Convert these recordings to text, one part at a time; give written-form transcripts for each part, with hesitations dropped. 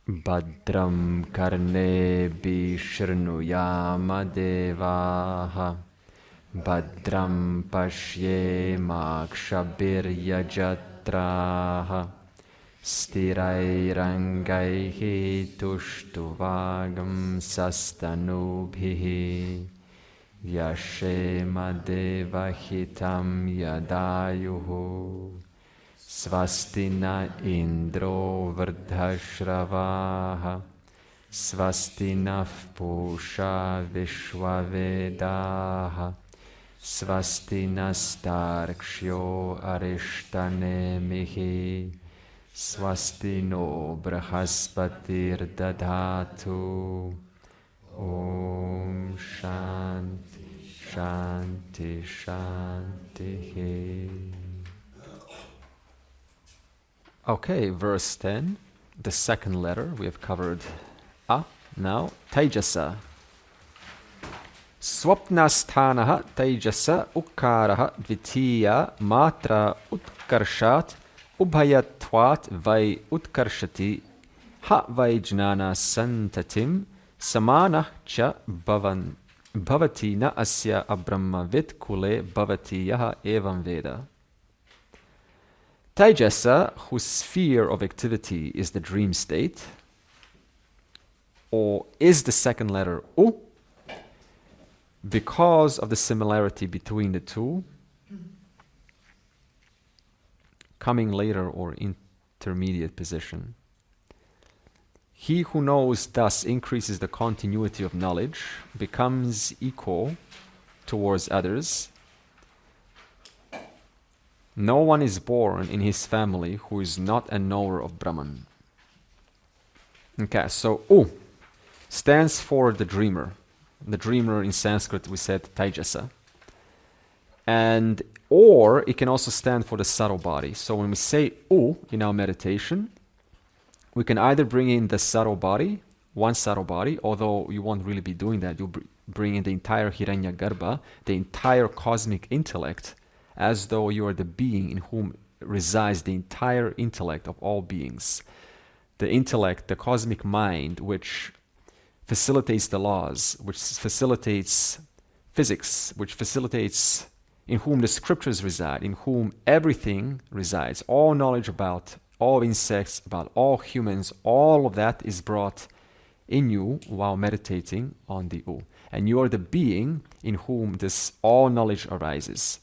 Badram karnebi shrnuyama devaha. Badram pashyema kshabiryajatraha. Stirairangaihi tushtuvagam sastanubhihi. Vyashema devahitam yadayuhu. Svastina Indro Vardhashravaha. Svastina Pusha Vishwavedaha. Svastina Starkshyo Arishtanemihi. Swastino Brahaspatir Dadhatu. Om Shanti Shanti Shanti. Okay, verse 10, the second letter. We have covered A. Now, Tejasa. Swapnasthanaha Tejasa Ukkaraha Dvitiya Matra Utkarshat Ubhayatvat Vai Utkarshati Ha Vai Jnana Santatim Samanah Cha Bhavati Na Asya Abrahmavit Kule Bhavati Yaha Evam Veda. Taijasa, whose sphere of activity is the dream state, or is the second letter U, because of the similarity between the two, coming later or intermediate position. He who knows thus increases the continuity of knowledge, becomes equal towards others. No one is born in his family who is not a knower of Brahman. Okay, so U stands for the dreamer. The dreamer in Sanskrit we said Taijasa. And or it can also stand for the subtle body. So when we say U in our meditation, we can either bring in the subtle body, one subtle body, although you won't really be doing that. You'll bring in the entire Hiranyagarbha, the entire cosmic intellect, as though you are the being in whom resides the entire intellect of all beings. The intellect, the cosmic mind, which facilitates the laws, which facilitates physics, which facilitates, in whom the scriptures reside, in whom everything resides. All knowledge about all insects, about all humans, all of that is brought in you while meditating on the U. And you are the being in whom this all knowledge arises.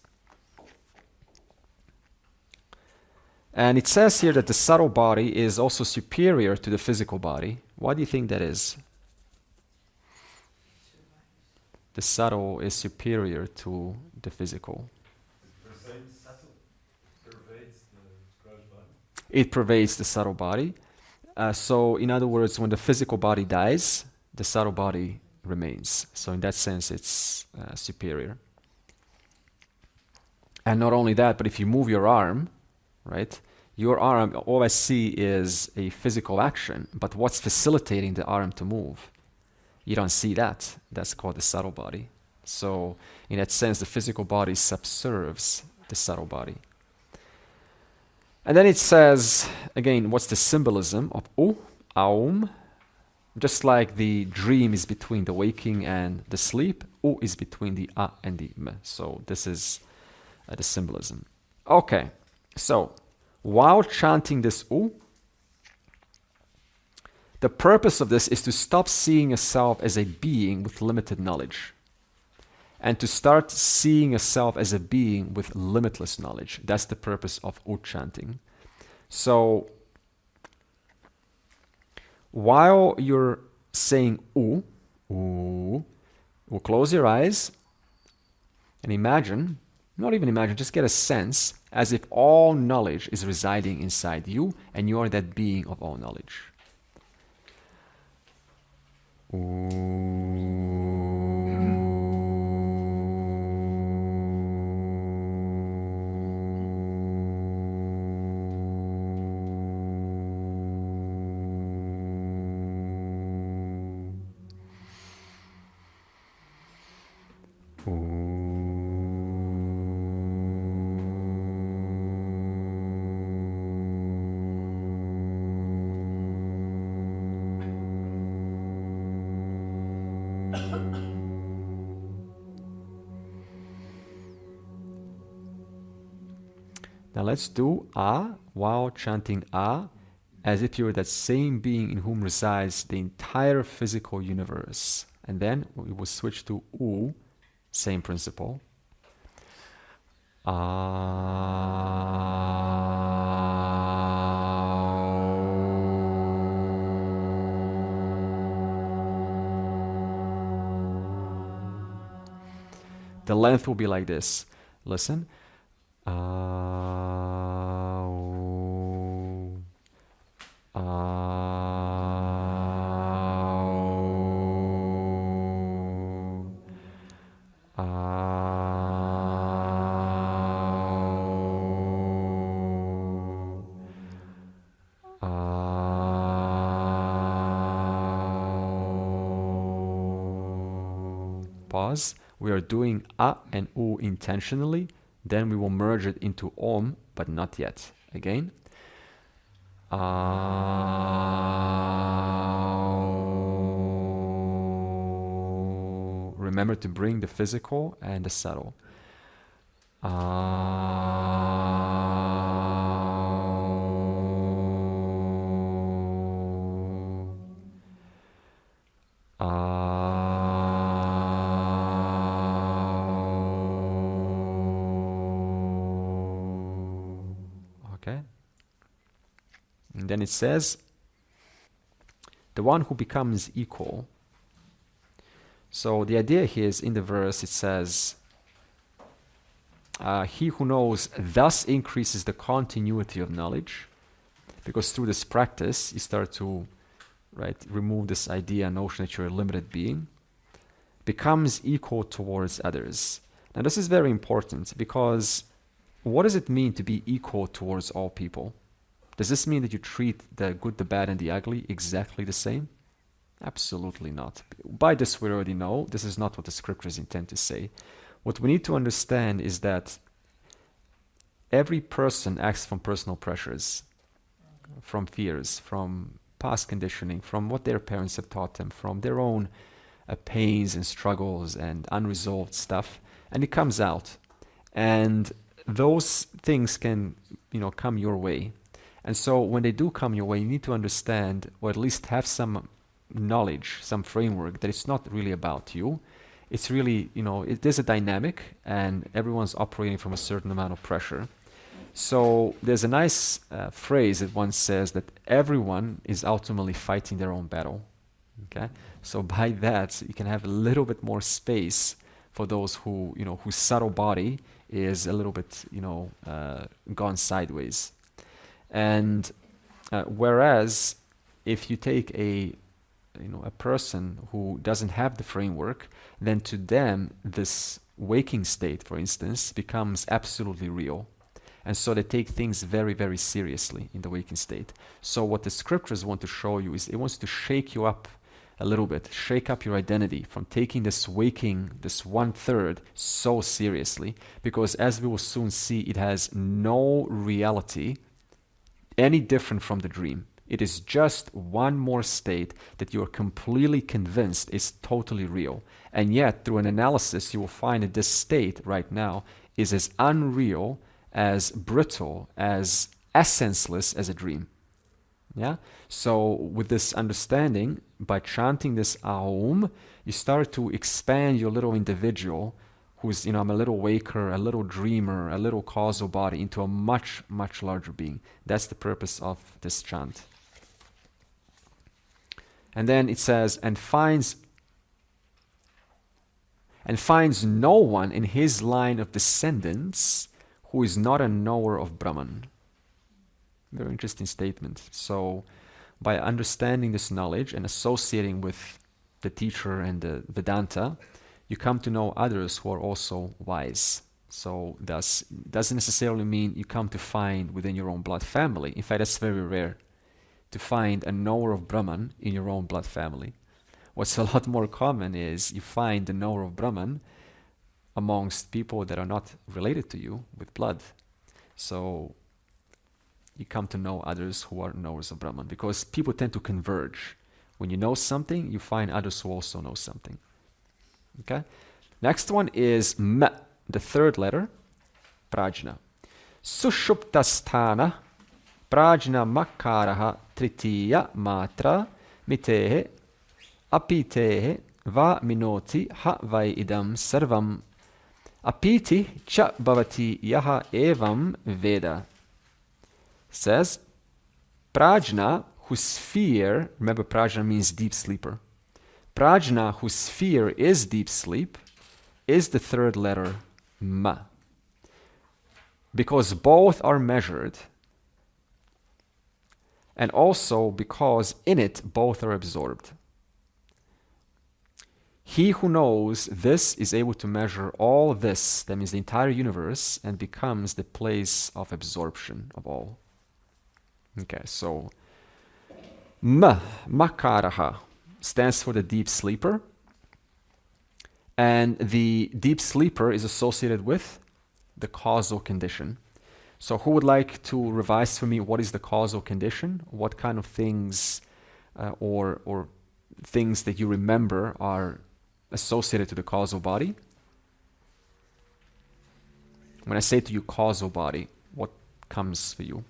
And it says here that the subtle body is also superior to the physical body. Why do you think that is? The subtle is superior to the physical. It pervades the subtle body. So in other words, when the physical body dies, the subtle body remains. So in that sense, it's superior. And not only that, but if you move your arm, right? Your arm, all I see is a physical action, but what's facilitating the arm to move? You don't see that. That's called the subtle body. So in that sense, the physical body subserves the subtle body. And then it says, again, what's the symbolism of OM-AUM? Just like the dream is between the waking and the sleep, U is between the A and the M. So this is the symbolism. Okay, so while chanting this U, the purpose of this is to stop seeing yourself as a being with limited knowledge and to start seeing yourself as a being with limitless knowledge. That's the purpose of U chanting. So while you're saying U, close your eyes and imagine, not even imagine, just get a sense as if all knowledge is residing inside you and you are that being of all knowledge. Now let's do A while chanting A as if you're that same being in whom resides the entire physical universe. And then we will switch to U, same principle. The length will be like this. Listen. Pause. We are doing A and U intentionally, then we will merge it into Om, but not yet. Again. Remember to bring the physical and the subtle. Okay. And then it says, the one who becomes equal. So the idea here is in the verse it says, he who knows thus increases the continuity of knowledge, because through this practice you start to remove this idea, notion that you're a limited being, becomes equal towards others. Now this is very important, because what does it mean to be equal towards all people? Does this mean that you treat the good, the bad, and the ugly exactly the same? Absolutely not. By this we already know this is not what the scriptures intend to say. What we need to understand is that every person acts from personal pressures, from fears, from past conditioning, from what their parents have taught them, from their own pains and struggles and unresolved stuff, and it comes out. And those things can, come your way. And so when they do come your way, you need to understand, or at least have some knowledge, some framework, that it's not really about you. It's really, there's a dynamic, and everyone's operating from a certain amount of pressure. So there's a nice phrase that one says that everyone is ultimately fighting their own battle. Okay, so by that you can have a little bit more space for those who, whose subtle body is a little bit, gone sideways. And whereas if you take a person who doesn't have the framework, then to them this waking state, for instance, becomes absolutely real. And so they take things very, very seriously in the waking state. So what the scriptures want to show you is it wants to shake you up a little bit, shake up your identity from taking this waking, this 1/3, so seriously, because as we will soon see, it has no reality any different from the dream. It is just one more state that you are completely convinced is totally real. And yet, through an analysis, you will find that this state right now is as unreal, as brittle, as essenceless as a dream. Yeah? So with this understanding, by chanting this Aum, you start to expand your little individual who's, I'm a little waker, a little dreamer, a little causal body, into a much, much larger being. That's the purpose of this chant. And then it says, and finds no one in his line of descendants who is not a knower of Brahman. Very interesting statement. So by understanding this knowledge and associating with the teacher and the Vedanta, you come to know others who are also wise. So thus, doesn't necessarily mean you come to find within your own blood family. In fact, that's very rare, to find a knower of Brahman in your own blood family. What's a lot more common is you find the knower of Brahman amongst people that are not related to you with blood. So you come to know others who are knowers of Brahman, because people tend to converge. When you know something, you find others who also know something. Okay. Next one is M, the third letter, prajna. Sushuptasthana prajna makaraha tritiya matra mitehe apitehe va minoti ha vai idam sarvam apiti cha bhavati yaha evam veda. Says prajna, whose fear, remember prajna means deep sleeper. Prajna, whose fear is deep sleep, is the third letter ma. Because both are measured, and also because in it both are absorbed. He who knows this is able to measure all this, that means the entire universe, and becomes the place of absorption of all. Okay, so makaraha stands for the deep sleeper, and the deep sleeper is associated with the causal condition. So who would like to revise for me what is the causal condition? What kind of things or things that you remember are associated to the causal body? When I say to you causal body, what comes for you?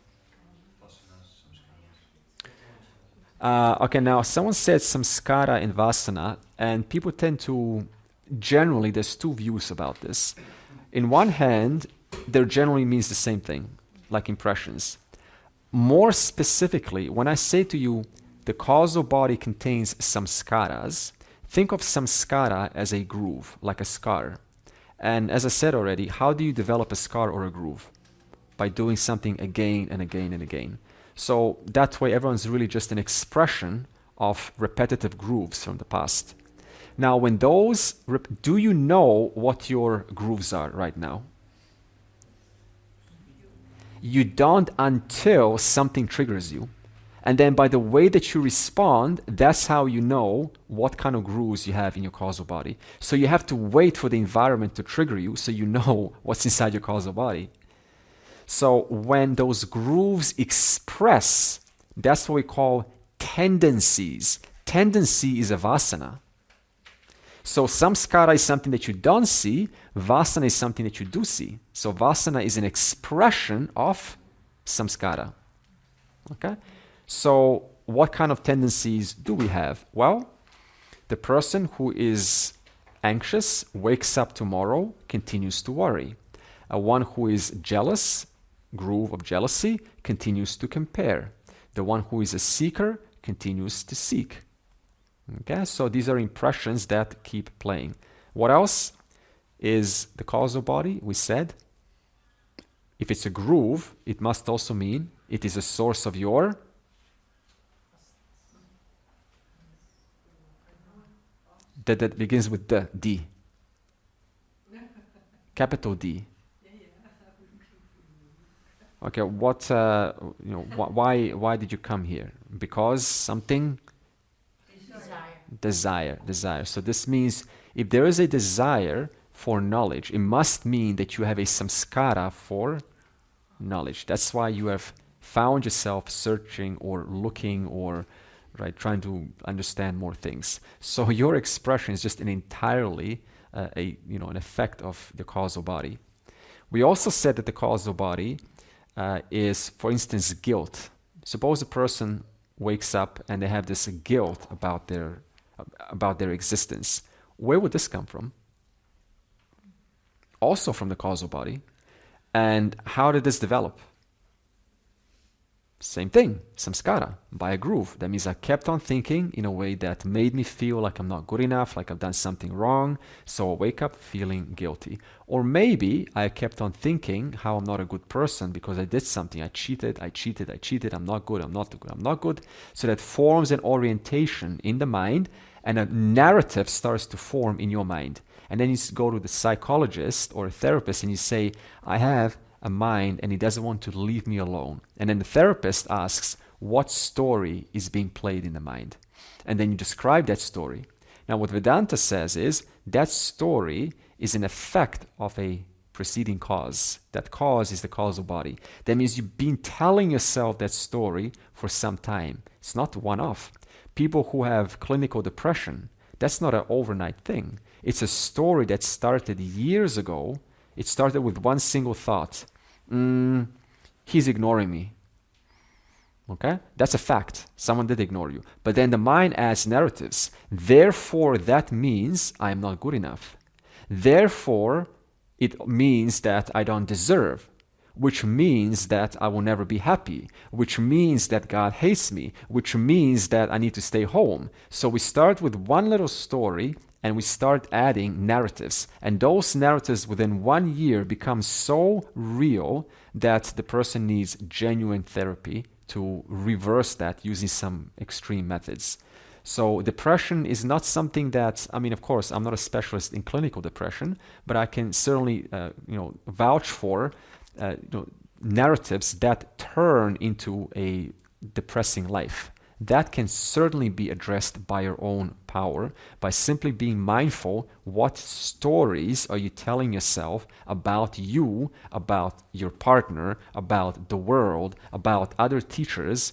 Okay, now someone said samskara and vasana, and people tend to, generally, there's two views about this. In one hand, there generally means the same thing, like impressions. More specifically, when I say to you, the causal body contains samskaras, think of samskara as a groove, like a scar. And as I said already, how do you develop a scar or a groove? By doing something again and again and again. So that way everyone's really just an expression of repetitive grooves from the past. Now, when those, do you know what your grooves are right now? You don't until something triggers you. And then by the way that you respond, that's how you know what kind of grooves you have in your causal body. So you have to wait for the environment to trigger you so you know what's inside your causal body. So when those grooves express, that's what we call tendencies. Tendency is a vasana. So samskara is something that you don't see, vasana is something that you do see. So vasana is an expression of samskara. Okay? So what kind of tendencies do we have? Well, the person who is anxious wakes up tomorrow, continues to worry. One who is jealous, groove of jealousy, continues to compare. The one who is a seeker continues to seek. Okay, so these are impressions that keep playing. What else is the causal body? We said, if it's a groove, it must also mean it is a source of your that begins with the D. Capital D. Okay, why did you come here? Because something? Desire. So this means if there is a desire for knowledge, it must mean that you have a samskara for knowledge. That's why you have found yourself searching or looking or trying to understand more things. So your expression is just an entirely an effect of the causal body. We also said that the causal body is, for instance, guilt. Suppose a person wakes up and they have this guilt about their existence. Where would this come from? Also from the causal body. And how did this develop? Same thing, samskara, by a groove. That means I kept on thinking in a way that made me feel like I'm not good enough, like I've done something wrong, so I wake up feeling guilty. Or maybe I kept on thinking how I'm not a good person because I did something, I cheated, I'm not good. So that forms an orientation in the mind, and a narrative starts to form in your mind. And then you go to the psychologist or a therapist and you say, I have a mind and he doesn't want to leave me alone. And then the therapist asks, what story is being played in the mind? And then you describe that story. Now what Vedanta says is that story is an effect of a preceding cause. That cause is the causal body. That means you've been telling yourself that story for some time. It's not one-off. People who have clinical depression, That's not an overnight thing. It's a story that started years ago. It started with one single thought. He's ignoring me. Okay? That's a fact. Someone did ignore you. But then the mind adds narratives. Therefore, that means I'm not good enough. Therefore, it means that I don't deserve, which means that I will never be happy, which means that God hates me, which means that I need to stay home. So we start with one little story and we start adding narratives. And those narratives within 1 year become so real that the person needs genuine therapy to reverse that using some extreme methods. So depression is not something that, I mean, of course, I'm not a specialist in clinical depression, but I can certainly, vouch for narratives that turn into a depressing life. That can certainly be addressed by your own power, by simply being mindful what stories are you telling yourself about you, about your partner, about the world, about other teachers.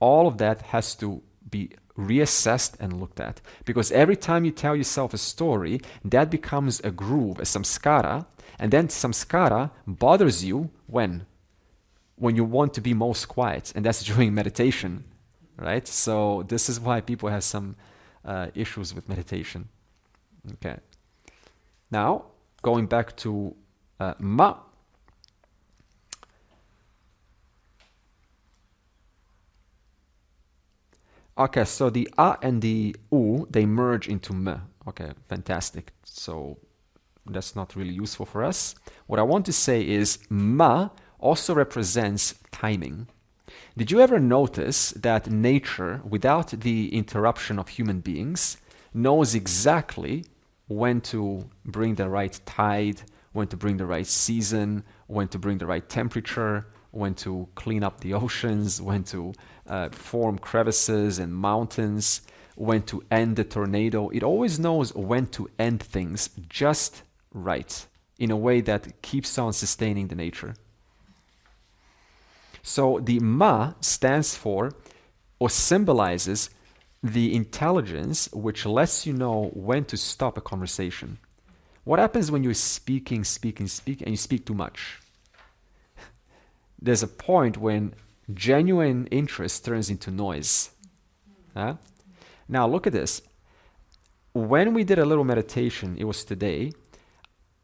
All of that has to be reassessed and looked at. Because every time you tell yourself a story, that becomes a groove, a samskara, and then samskara bothers you when you want to be most quiet, and that's during meditation. Right? So this is why people have some issues with meditation. Okay. Now, going back to ma. Okay, so the a and the u, they merge into me. Okay, fantastic. So that's not really useful for us. What I want to say is ma also represents timing. Did you ever notice that nature, without the interruption of human beings, knows exactly when to bring the right tide, when to bring the right season, when to bring the right temperature, when to clean up the oceans, when to form crevices and mountains, when to end the tornado? It always knows when to end things just right, in a way that keeps on sustaining the nature. So the ma stands for or symbolizes the intelligence which lets you know when to stop a conversation. What happens when you're speaking, and you speak too much? There's a point when genuine interest turns into noise. Huh? Now look at this. When we did a little meditation, it was today,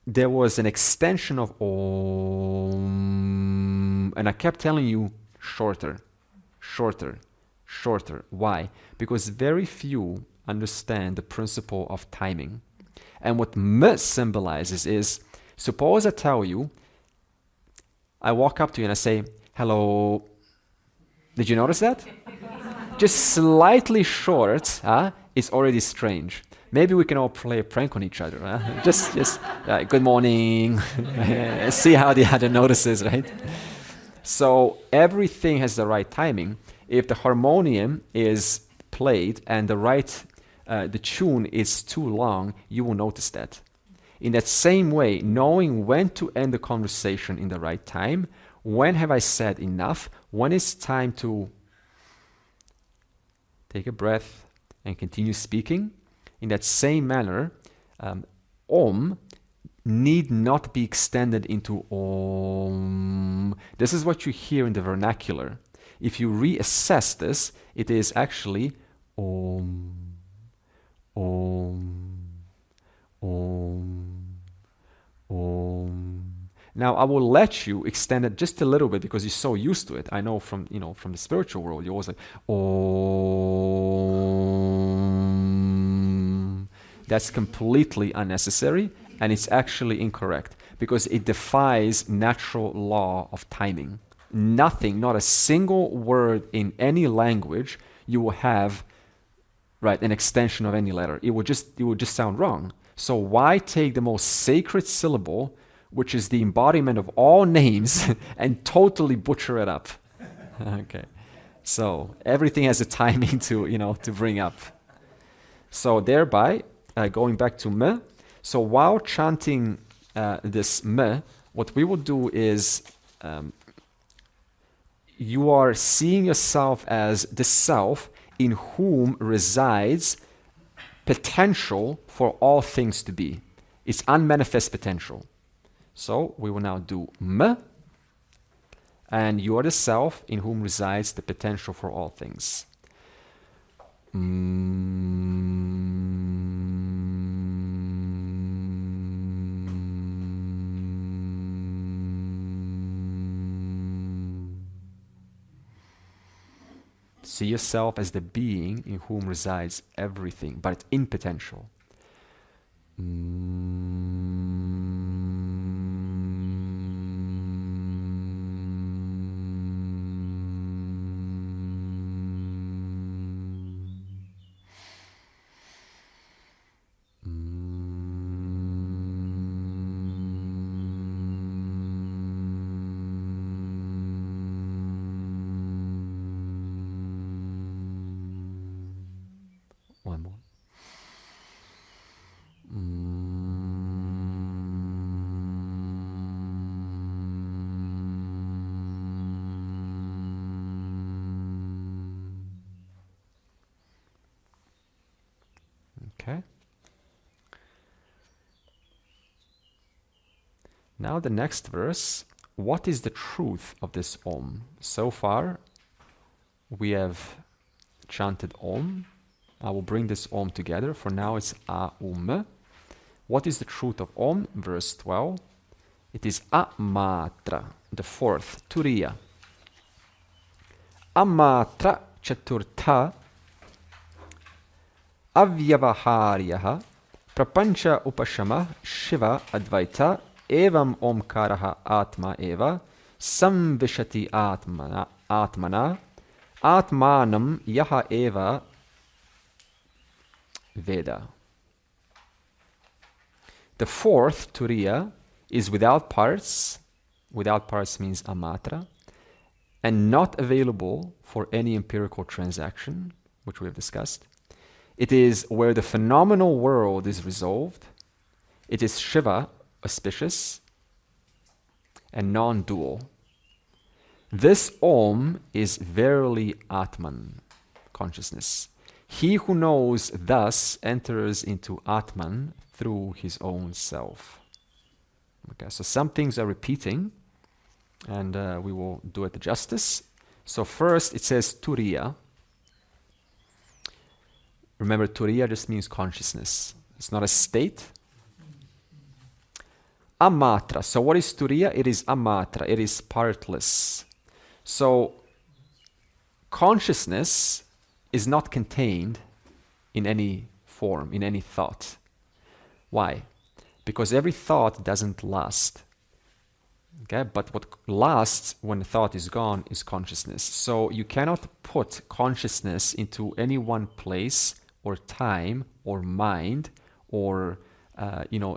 there was an extension of Om, and I kept telling you shorter, shorter, shorter. Why? Because very few understand the principle of timing. And what M symbolizes is, suppose I tell you, I walk up to you and I say, hello. Did you notice that? Just slightly short, is already strange. Maybe we can all play a prank on each other. Just good morning. See how the other notices, right? So everything has the right timing. If the harmonium is played and the tune is too long, you will notice that. In that same way, knowing when to end the conversation in the right time, when have I said enough, when it's time to take a breath and continue speaking. In that same manner, Om need not be extended into Om. This is what you hear in the vernacular. If you reassess this, it is actually Om, Om, Om, Om. Now I will let you extend it just a little bit because you're so used to it. I know from the spiritual world, you're always like Om. That's completely unnecessary, and it's actually incorrect because it defies natural law of timing. Nothing, not a single word in any language, you will have an extension of any letter. It would just sound wrong. So why take the most sacred syllable, which is the embodiment of all names, and totally butcher it up? Okay. So everything has a timing to bring up. So thereby, going back to me, so while chanting this me, what we will do is you are seeing yourself as the self in whom resides potential for all things to be. It's unmanifest potential. So we will now do M, and you are the self in whom resides the potential for all things. See yourself as the being in whom resides everything, but it's in potential. One more. Okay. Now the next verse. What is the truth of this Om? So far, we have chanted Om. I will bring this Om together. For now, it's A-Um. What is the truth of Om? Verse 12. It is A-Matra, the fourth, Turiya. A-Matra Chaturtha Avyavaharyaha Prapancha Upashama Shiva Advaita Evam Omkaraha Atma Eva Samvishati Atmana Atmanam Yaha Eva Veda. The fourth, Turiya, is without parts. Without parts means amatra, and not available for any empirical transaction, which we have discussed. It is where the phenomenal world is resolved. It is Shiva, auspicious, and non-dual. This Om is verily Atman, consciousness. He who knows thus enters into Atman through his own self. Okay, so some things are repeating, and we will do it justice. So first it says Turiya. Remember, Turiya just means consciousness. It's not a state. Amatra. So what is Turiya? It is amatra. It is partless. So consciousness is not contained in any form, in any thought. Why? Because every thought doesn't last. Okay? But what lasts when the thought is gone is consciousness. So you cannot put consciousness into any one place or time or mind or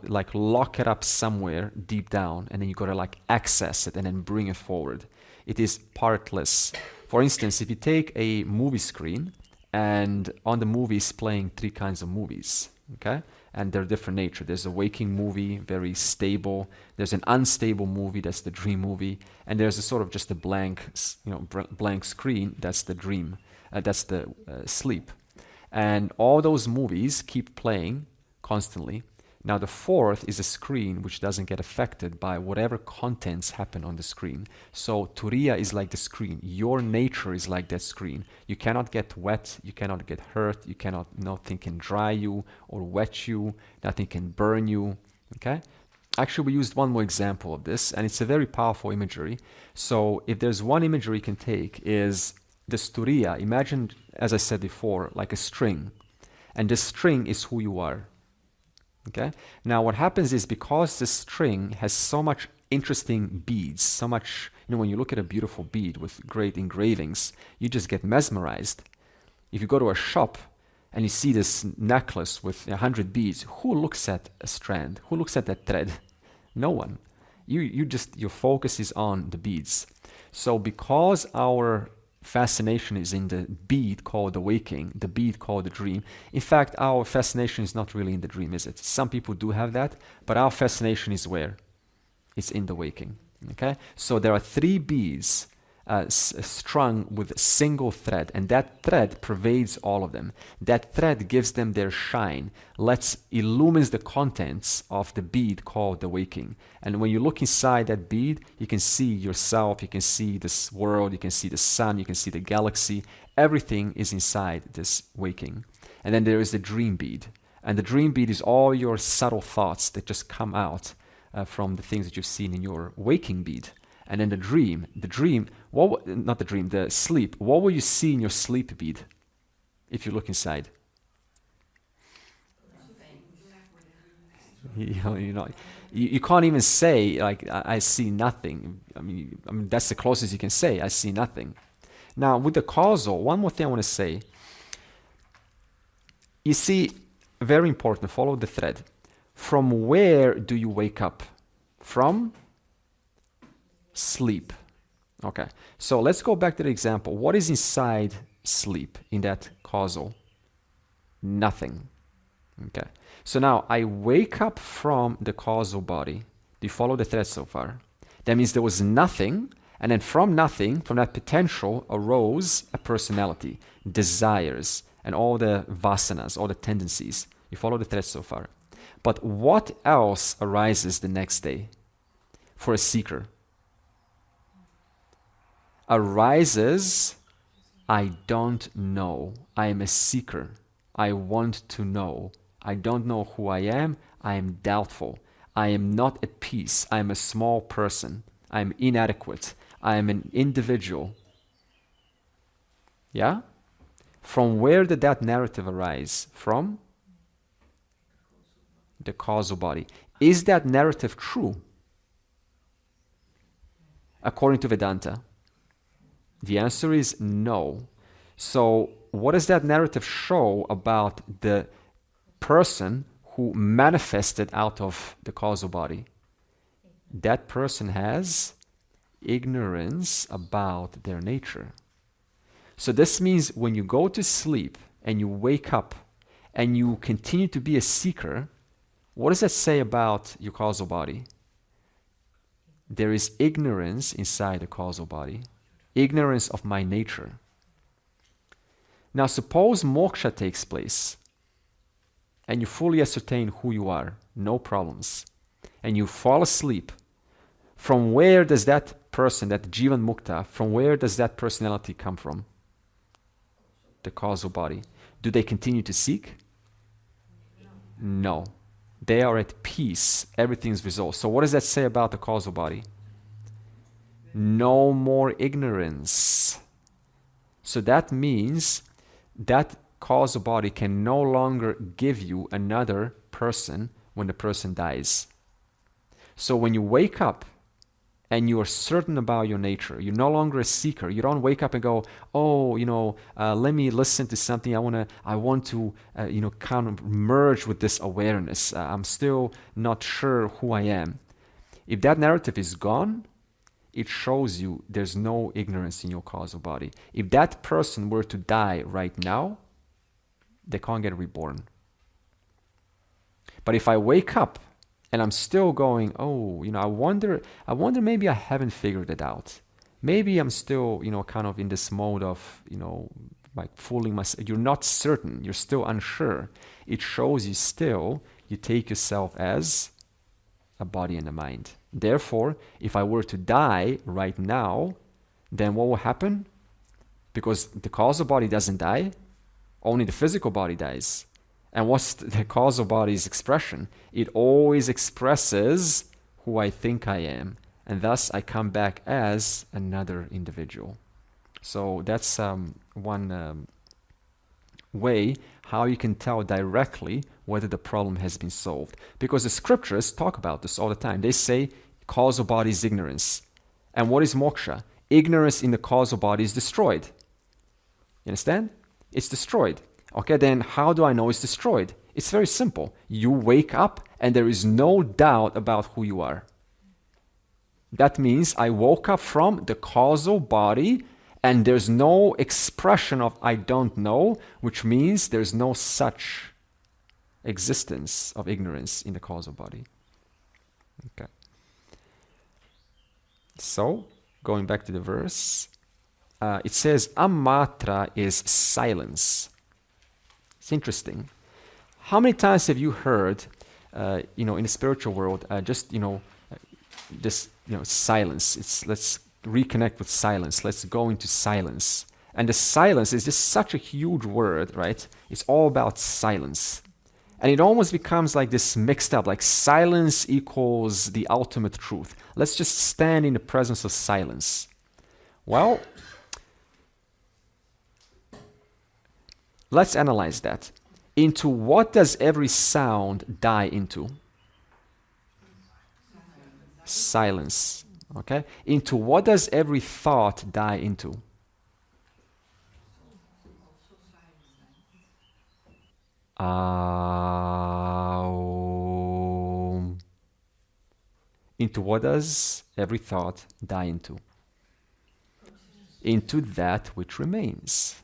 like lock it up somewhere deep down, and then you gotta like access it and then bring it forward. It is partless. For instance, if you take a movie screen and on the movie is playing three kinds of movies, okay? And they're different nature. There's a waking movie, very stable. There's an unstable movie, that's the dream movie. And there's a sort of just a blank, blank screen, that's the dream. That's the sleep. And all those movies keep playing constantly. Now the fourth is a screen which doesn't get affected by whatever contents happen on the screen. So Turiya is like the screen. Your nature is like that screen. You cannot get wet, you cannot get hurt, nothing can dry you or wet you, nothing can burn you. Okay? Actually, we used one more example of this, and it's a very powerful imagery. So if there's one imagery you can take is this Turiya. Imagine, as I said before, like a string. And this string is who you are. Okay. Now what happens is, because this string has so much interesting beads, so much, when you look at a beautiful bead with great engravings, you just get mesmerized. If you go to a shop and you see this necklace with 100 beads, who looks at a strand? Who looks at that thread? No one. Your focus is on the beads. So because our fascination is in the bead called the waking, the bead called the dream. In fact, our fascination is not really in the dream, is it? Some people do have that, but our fascination is where? It's in the waking. Okay? So there are three beads strung with a single thread, and that thread pervades all of them. That thread gives them their shine, illumines the contents of the bead called the waking. And when you look inside that bead, you can see yourself, you can see this world, you can see the sun, you can see the galaxy. Everything is inside this waking. And then there is the dream bead. And the dream bead is all your subtle thoughts that just come out from the things that you've seen in your waking bead. And then the sleep. What will you see in your sleep bead if you look inside? You can't even say, like, I see nothing. I mean, that's the closest you can say, I see nothing. Now, with the causal, one more thing I want to say. You see, very important, follow the thread. From where do you wake up? From sleep. Okay, so let's go back to the example. What is inside sleep in that causal? Nothing. Okay, so now I wake up from the causal body. Do you follow the thread so far? That means there was nothing, and then from nothing, from that potential, arose a personality, desires, and all the vasanas, all the tendencies. You follow the thread so far. But what else arises the next day for a seeker? Arises, I don't know. I am a seeker. I want to know. I don't know who I am. I am doubtful. I am not at peace. I am a small person. I am inadequate. I am an individual. Yeah? From where did that narrative arise? From the causal body. Is that narrative true? According to Vedanta, the answer is no. So what does that narrative show about the person who manifested out of the causal body? That person has ignorance about their nature. So this means when you go to sleep and you wake up and you continue to be a seeker, what does that say about your causal body? There is ignorance inside the causal body. Ignorance of my nature. Now suppose moksha takes place and you fully ascertain who you are, no problems, and you fall asleep. From where does that person, that jivan mukta, from where does that personality come from? The causal body. Do they continue to seek? No. They are at peace. Everything's resolved. So what does that say about the causal body? No more ignorance. So that means that causal body can no longer give you another person when the person dies. So when you wake up and you are certain about your nature, you're no longer a seeker. You don't wake up and go, let me listen to something. I want to kind of merge with this awareness. I'm still not sure who I am. If that narrative is gone, it shows you there's no ignorance in your causal body. If that person were to die right now, they can't get reborn. But if I wake up and I'm still going, I wonder maybe I haven't figured it out. Maybe I'm still, kind of in this mode of, like fooling myself. You're not certain. You're still unsure. It shows you take yourself as a body and a mind. Therefore, if I were to die right now, then what will happen? Because the causal body doesn't die, only the physical body dies. And what's the causal body's expression? It always expresses who I think I am. And thus I come back as another individual. So that's one way how you can tell directly whether the problem has been solved. Because the scriptures talk about this all the time. They say causal body is ignorance. And what is moksha? Ignorance in the causal body is destroyed. You understand? It's destroyed. Okay, then how do I know it's destroyed? It's very simple. You wake up and there is no doubt about who you are. That means I woke up from the causal body and there's no expression of I don't know, which means there's no such existence of ignorance in the causal body. Okay. So, going back to the verse, it says amatra is silence. It's interesting. How many times have you heard, in the spiritual world, silence? Let's reconnect with silence. Let's go into silence. And the silence is just such a huge word, right? It's all about silence. And it almost becomes like this mixed up, like silence equals the ultimate truth. Let's just stand in the presence of silence. Well, let's analyze that. Into what does every sound die into? Silence. Okay? Into what does every thought die into? Aum. Into what does every thought die into? Into that which remains.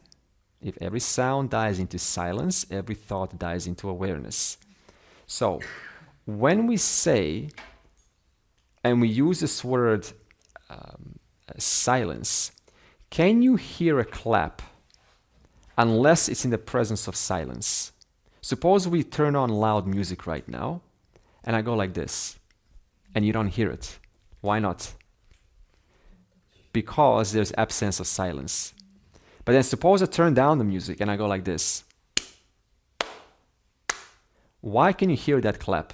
If every sound dies into silence, every thought dies into awareness. So, when we say, and we use this word silence, can you hear a clap unless it's in the presence of silence? Suppose we turn on loud music right now, and I go like this, and you don't hear it. Why not? Because there's absence of silence. But then suppose I turn down the music and I go like this. Why can you hear that clap?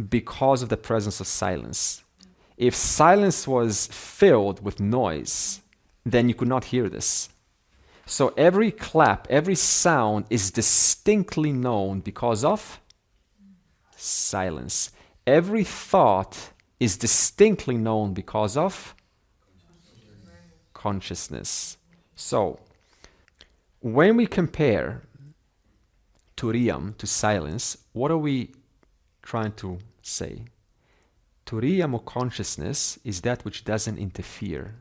Because of the presence of silence. If silence was filled with noise, then you could not hear this. So every clap, every sound is distinctly known because of silence. Every thought is distinctly known because of consciousness. So, when we compare Turiyam to silence, what are we trying to say? Turiyam, or consciousness, is that which doesn't interfere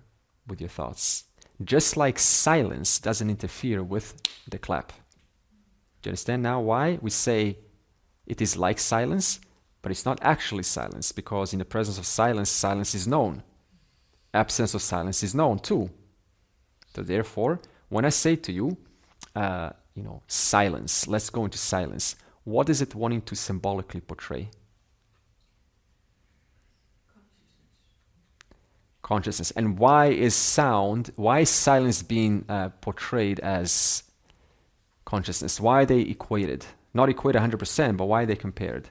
with your thoughts. Just like silence doesn't interfere with the clap. Do you understand now why we say it is like silence, but it's not actually silence? Because in the presence of silence, silence is known. Absence of silence is known too. So therefore, when I say to you, silence, let's go into silence, what is it wanting to symbolically portray? Consciousness. And why is silence being portrayed as consciousness? Why are they equated? Not equated 100%, but why are they compared?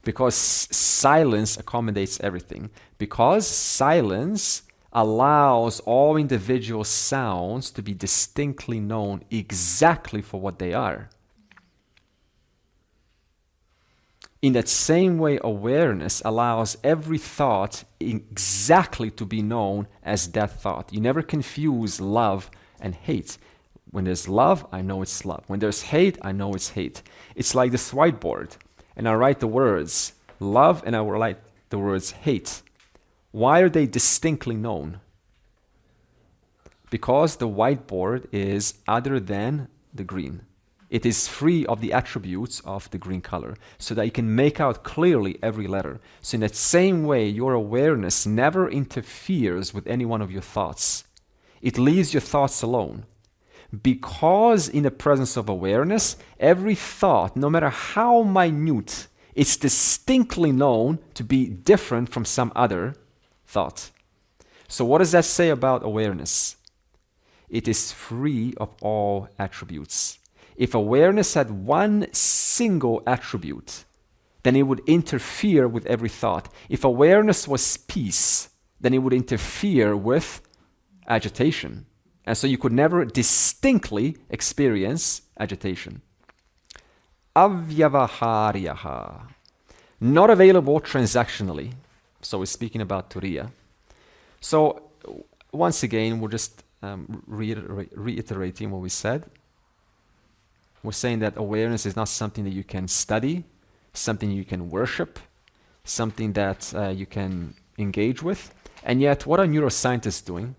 Because silence accommodates everything. Because silence allows all individual sounds to be distinctly known exactly for what they are. In that same way, awareness allows every thought exactly to be known as that thought. You never confuse love and hate. When there's love, I know it's love. When there's hate, I know it's hate. It's like this whiteboard. And I write the words love and I write the words hate. Why are they distinctly known? Because the whiteboard is other than the green. It is free of the attributes of the green color, so that you can make out clearly every letter. So in that same way, your awareness never interferes with any one of your thoughts. It leaves your thoughts alone. Because in the presence of awareness, every thought, no matter how minute, it's distinctly known to be different from some other thought. So what does that say about awareness? It is free of all attributes. If awareness had one single attribute, then it would interfere with every thought. If awareness was peace, then it would interfere with agitation. And so you could never distinctly experience agitation. Avyavaharyaha. Not available transactionally. So we're speaking about Turiya. So once again, we're just reiterating what we said. We're saying that awareness is not something that you can study, something you can worship, something that you can engage with. And yet, what are neuroscientists doing?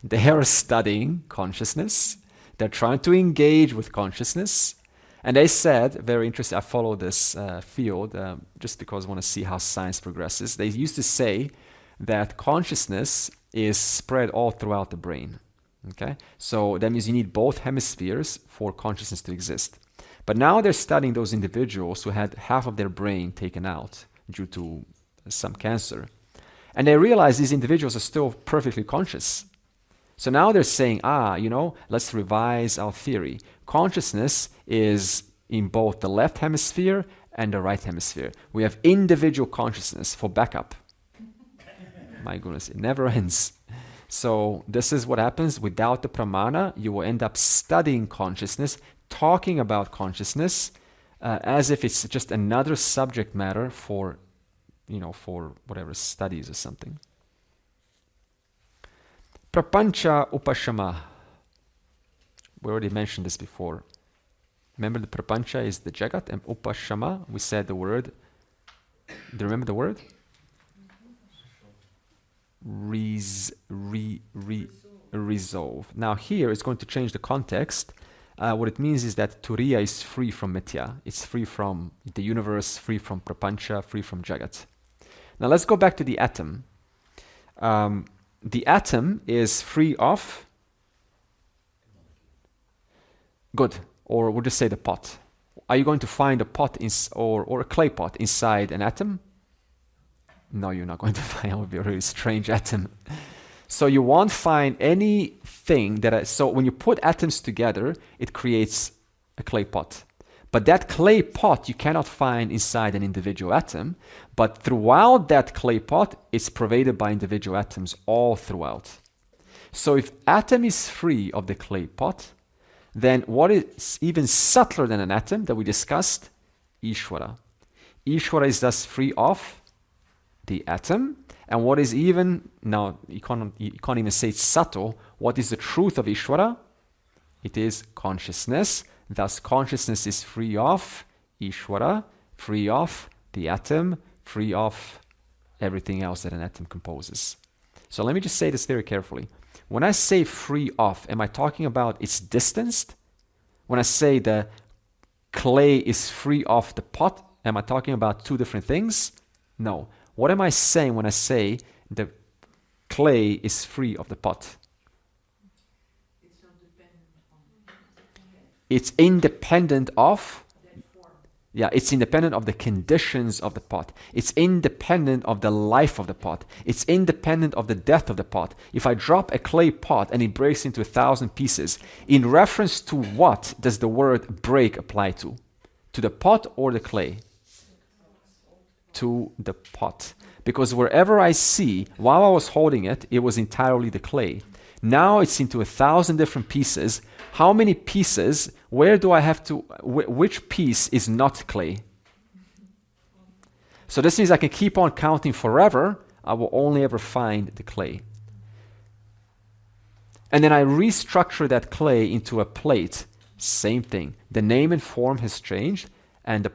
They are studying consciousness. They're trying to engage with consciousness. And they said, very interesting, I follow this field just because I want to see how science progresses. They used to say that consciousness is spread all throughout the brain. Okay, so that means you need both hemispheres for consciousness to exist. But now they're studying those individuals who had half of their brain taken out due to some cancer. And they realize these individuals are still perfectly conscious. So now they're saying, let's revise our theory. Consciousness is in both the left hemisphere and the right hemisphere. We have individual consciousness for backup. My goodness, it never ends. So this is what happens. Without the pramana, you will end up studying consciousness, talking about consciousness, as if it's just another subject matter for whatever studies or something. Prapancha upashama. We already mentioned this before. Remember, the prapancha is the jagat, and upashama, we said the word. Do you remember the word? Resolve. Now here it's going to change the context. What it means is that Turiya is free from mithya. It's free from the universe, free from prapancha, free from jagat. Now let's go back to the atom. The atom is free of... Good. Or we'll just say the pot. Are you going to find a pot or a clay pot inside an atom? No, you're not going to find. It would be a really strange atom. So you won't find anything so when you put atoms together, it creates a clay pot. But that clay pot you cannot find inside an individual atom, but throughout that clay pot, it's pervaded by individual atoms all throughout. So if atom is free of the clay pot, then what is even subtler than an atom that we discussed? Ishvara. Ishvara is thus free of the atom. And what is even, now you can't even say it's subtle, what is the truth of Ishvara? It is consciousness. Thus consciousness is free of Ishvara, free of the atom, free of everything else that an atom composes. So let me just say this very carefully. When I say free of, am I talking about it's distanced? When I say the clay is free of the pot, am I talking about two different things? No. What am I saying when I say the clay is free of the pot? It's not dependent on. It's independent of. Yeah, it's independent of the conditions of the pot. It's independent of the life of the pot. It's independent of the death of the pot. If I drop a clay pot and it breaks into 1,000 pieces, in reference to what does the word break apply to? To the pot or the clay? To the pot. Because wherever I see, while I was holding it, it was entirely the clay. Now it's into 1,000 different pieces. How many pieces? Where do I have to? Which piece is not clay? So this means I can keep on counting forever. I will only ever find the clay. And then I restructure that clay into a plate. Same thing. The name and form has changed, and the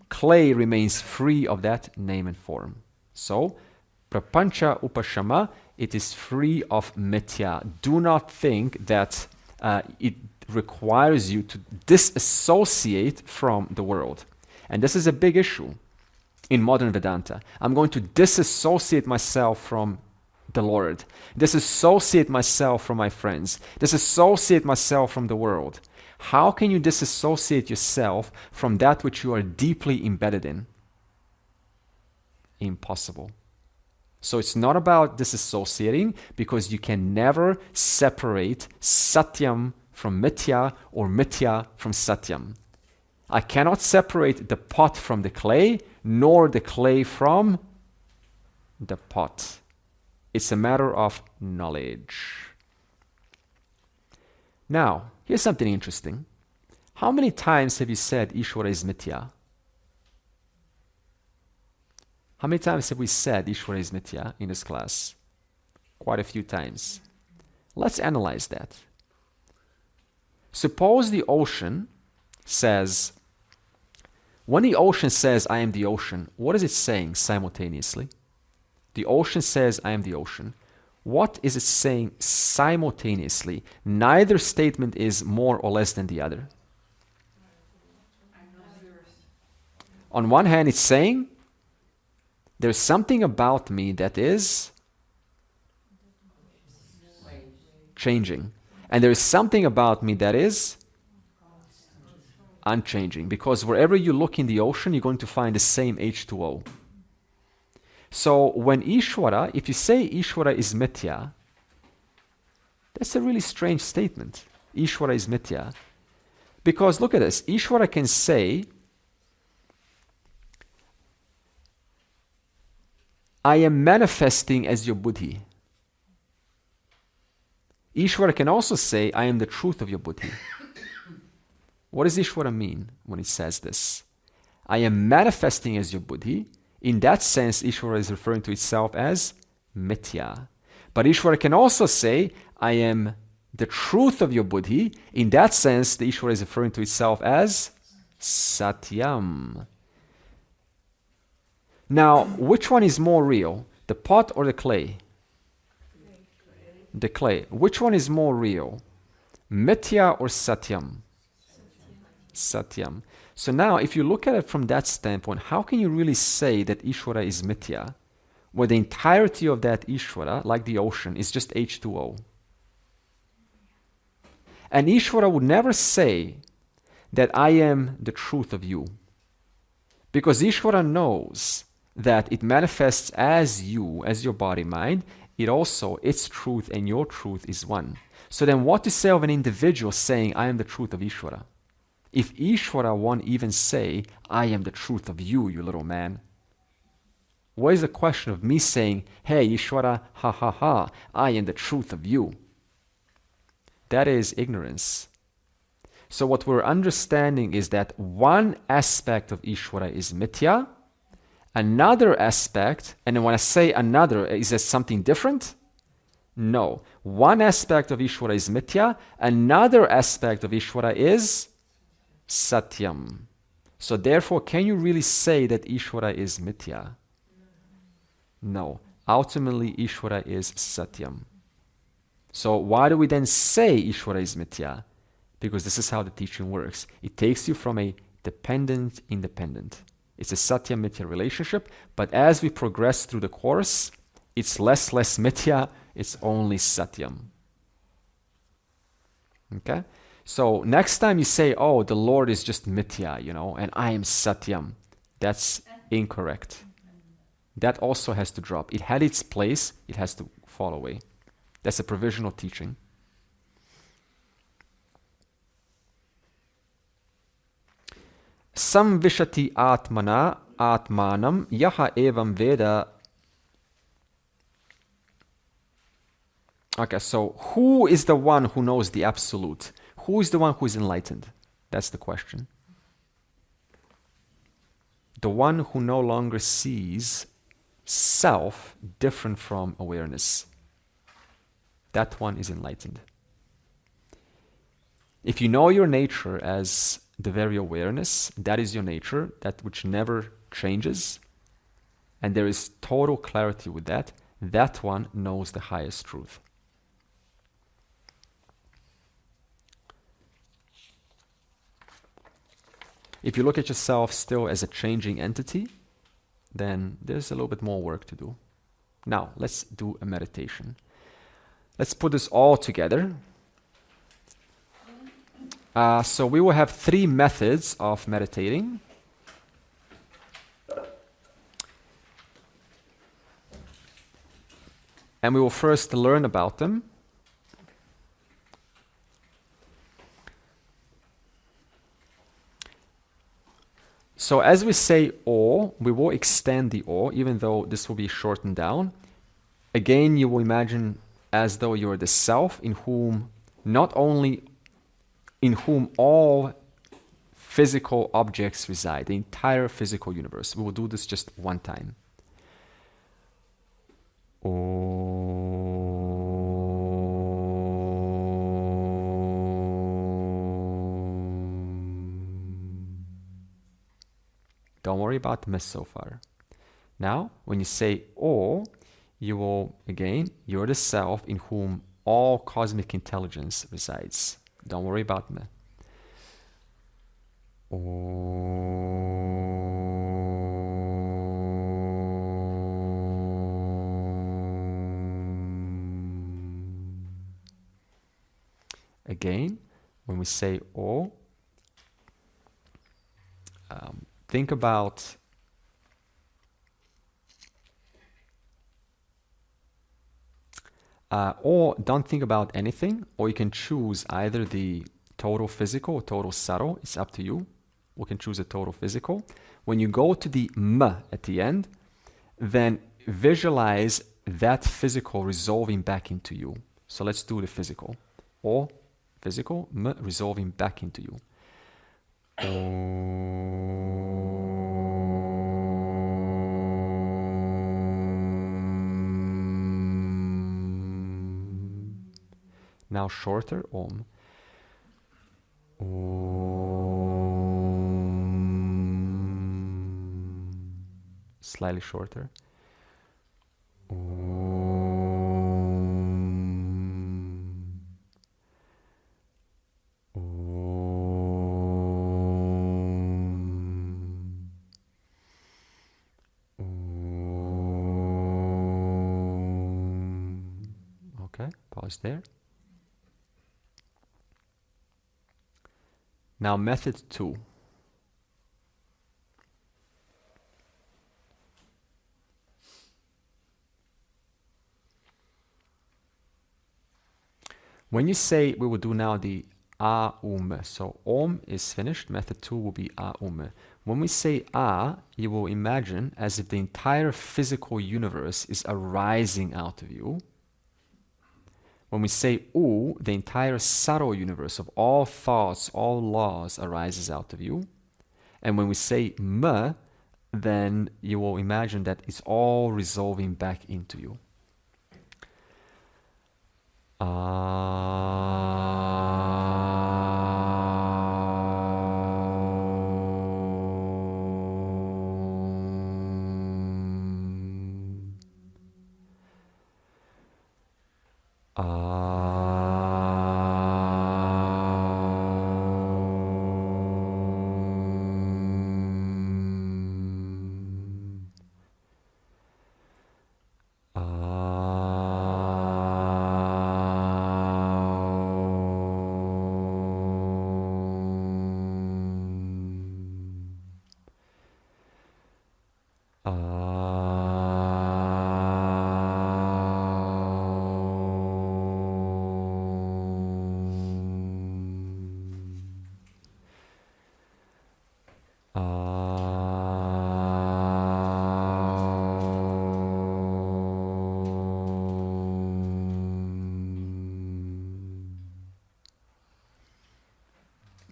clay remains free of that name and form. So, prapancha upashama, it is free of mithya. Do not think that it requires you to disassociate from the world. And this is a big issue in modern Vedanta. I'm going to disassociate myself from the Lord, disassociate myself from my friends, disassociate myself from the world. How can you disassociate yourself from that which you are deeply embedded in? Impossible. So it's not about disassociating, because you can never separate satyam from mithya or mithya from satyam. I cannot separate the pot from the clay, nor the clay from the pot. It's a matter of knowledge. Now, here's something interesting. How many times have you said Ishvara is mithya? How many times have we said Ishvara is mithya in this class? Quite a few times. Let's analyze that. Suppose the ocean says, when the ocean says, I am the ocean, what is it saying simultaneously? The ocean says, I am the ocean. What is it saying simultaneously? Neither statement is more or less than the other. On one hand, it's saying, there's something about me that is changing. And there is something about me that is unchanging. Because wherever you look in the ocean, you're going to find the same H2O. So when Ishvara, if you say Ishvara is mithya, that's a really strange statement. Ishvara is mithya. Because look at this. Ishvara can say, I am manifesting as your buddhi. Ishvara can also say, I am the truth of your buddhi. What does Ishvara mean when it says this? I am manifesting as your buddhi. In that sense, Ishvara is referring to itself as mithya. But Ishvara can also say, I am the truth of your buddhi. In that sense, the Ishvara is referring to itself as satyam. Now, which one is more real? The pot or the clay? The clay. Which one is more real? Mithya or satyam? Satyam. So now, if you look at it from that standpoint, how can you really say that Ishvara is mithya, where the entirety of that Ishvara, like the ocean, is just H2O? And Ishvara would never say that I am the truth of you, because Ishvara knows that it manifests as you, as your body mind. It also, its truth and your truth is one. So then what to say of an individual saying, I am the truth of Ishvara? If Ishvara won't even say, I am the truth of you, you little man, what is the question of me saying, hey, Ishvara, ha ha ha, I am the truth of you? That is ignorance. So what we're understanding is that one aspect of Ishvara is mithya, another aspect, and when I say another, is it something different? No. One aspect of Ishvara is mithya, another aspect of Ishvara is satyam. So therefore, can you really say that Ishvara is mithya? No. Ultimately, Ishvara is satyam. So why do we then say Ishvara is mithya? Because this is how the teaching works. It takes you from a dependent, independent. It's a satya mithya relationship, but as we progress through the course, it's less mithya, it's only satyam. Okay? So next time you say, oh, the Lord is just mithya, and I am satyam, that's incorrect. That also has to drop. It had its place, it has to fall away. That's a provisional teaching. Samvishati atmana atmanam yaha evam veda. Okay, so who is the one who knows the absolute? Who is the one who is enlightened? That's the question. The one who no longer sees self different from awareness. That one is enlightened. If you know your nature as the very awareness, that is your nature, that which never changes, and there is total clarity with that, that one knows the highest truth. If you look at yourself still as a changing entity, then there's a little bit more work to do. Now, let's do a meditation. Let's put this all together. So we will have 3 methods of meditating. And we will first learn about them. So as we say O, we will extend the O, even though this will be shortened down. Again, you will imagine as though you are the self in whom all physical objects reside, the entire physical universe. We will do this just one time. Don't worry about the mess so far. Now, when you say O, you will, again, you're the self in whom all cosmic intelligence resides. Don't worry about me. Again, when we say O, think about or don't think about anything, or you can choose either the total physical or total subtle. It's up to you. We can choose a total physical. When you go to the M at the end, then visualize that physical resolving back into you. So let's do the physical. Or physical, M resolving back into you. Now shorter, Om. Slightly shorter. Okay, pause there. Now method 2. When you say, we will do now the A-UM. So Om is finished. Method 2 will be A-UM. When we say A, you will imagine as if the entire physical universe is arising out of you. When we say U, the entire subtle universe of all thoughts, all laws arises out of you. And when we say M, then you will imagine that it's all resolving back into you.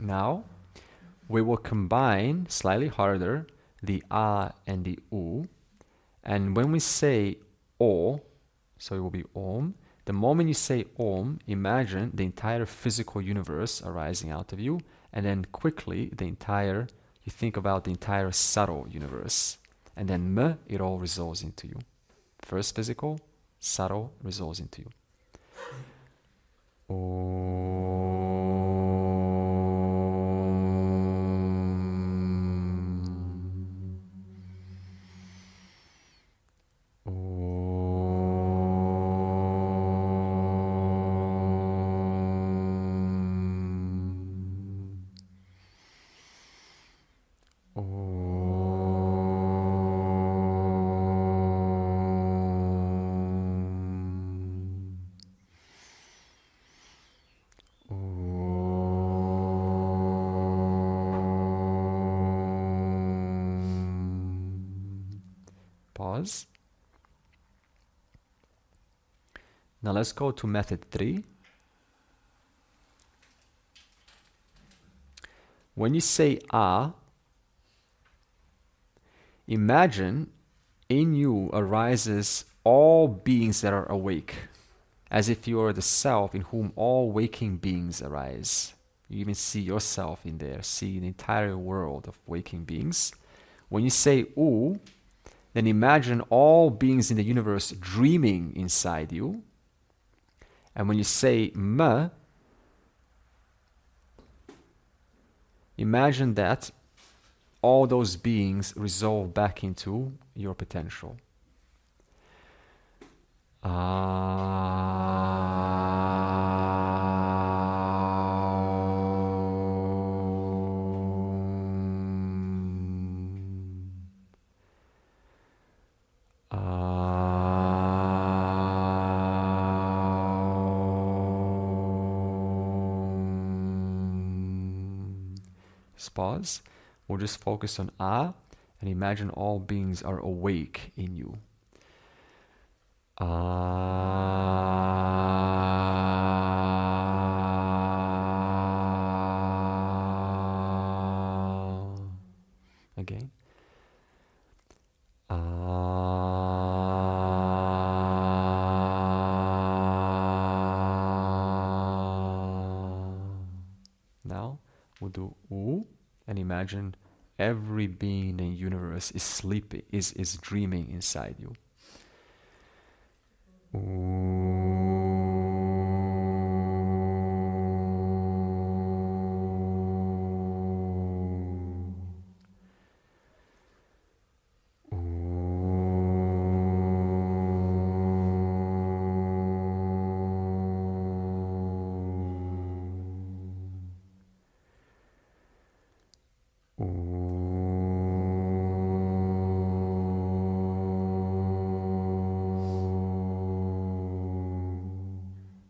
Now, we will combine slightly harder the A and the U. And when we say O, so it will be Om. The moment you say Om, imagine the entire physical universe arising out of you. And then quickly, you think about the entire subtle universe. And then M, it all resolves into you. First physical, subtle resolves into you. Pause. Now let's go to method 3. When you say A, imagine in you arises all beings that are awake, as if you are the self in whom all waking beings arise. You even see yourself in there, see the entire world of waking beings. When you say U, then imagine all beings in the universe dreaming inside you. And when you say M, imagine that all those beings resolve back into your potential. Pause. We'll just focus on and imagine all beings are awake in you. Again. Now we'll do U. And imagine every being in the universe is sleeping, is dreaming inside you.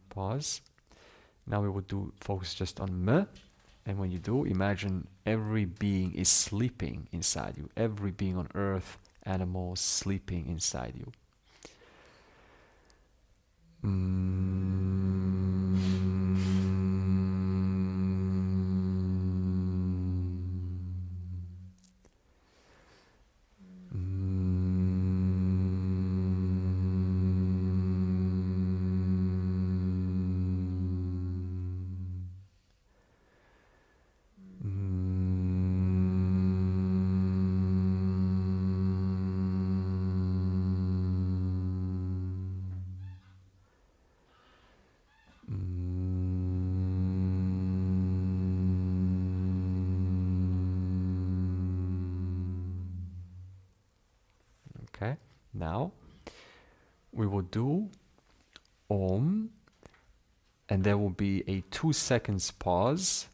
Pause. Now we would do focus just on me, and when you do, imagine every being is sleeping inside you. Every being on earth, animals sleeping inside you. Okay, now we will do Om, and there will be a 2 seconds pause,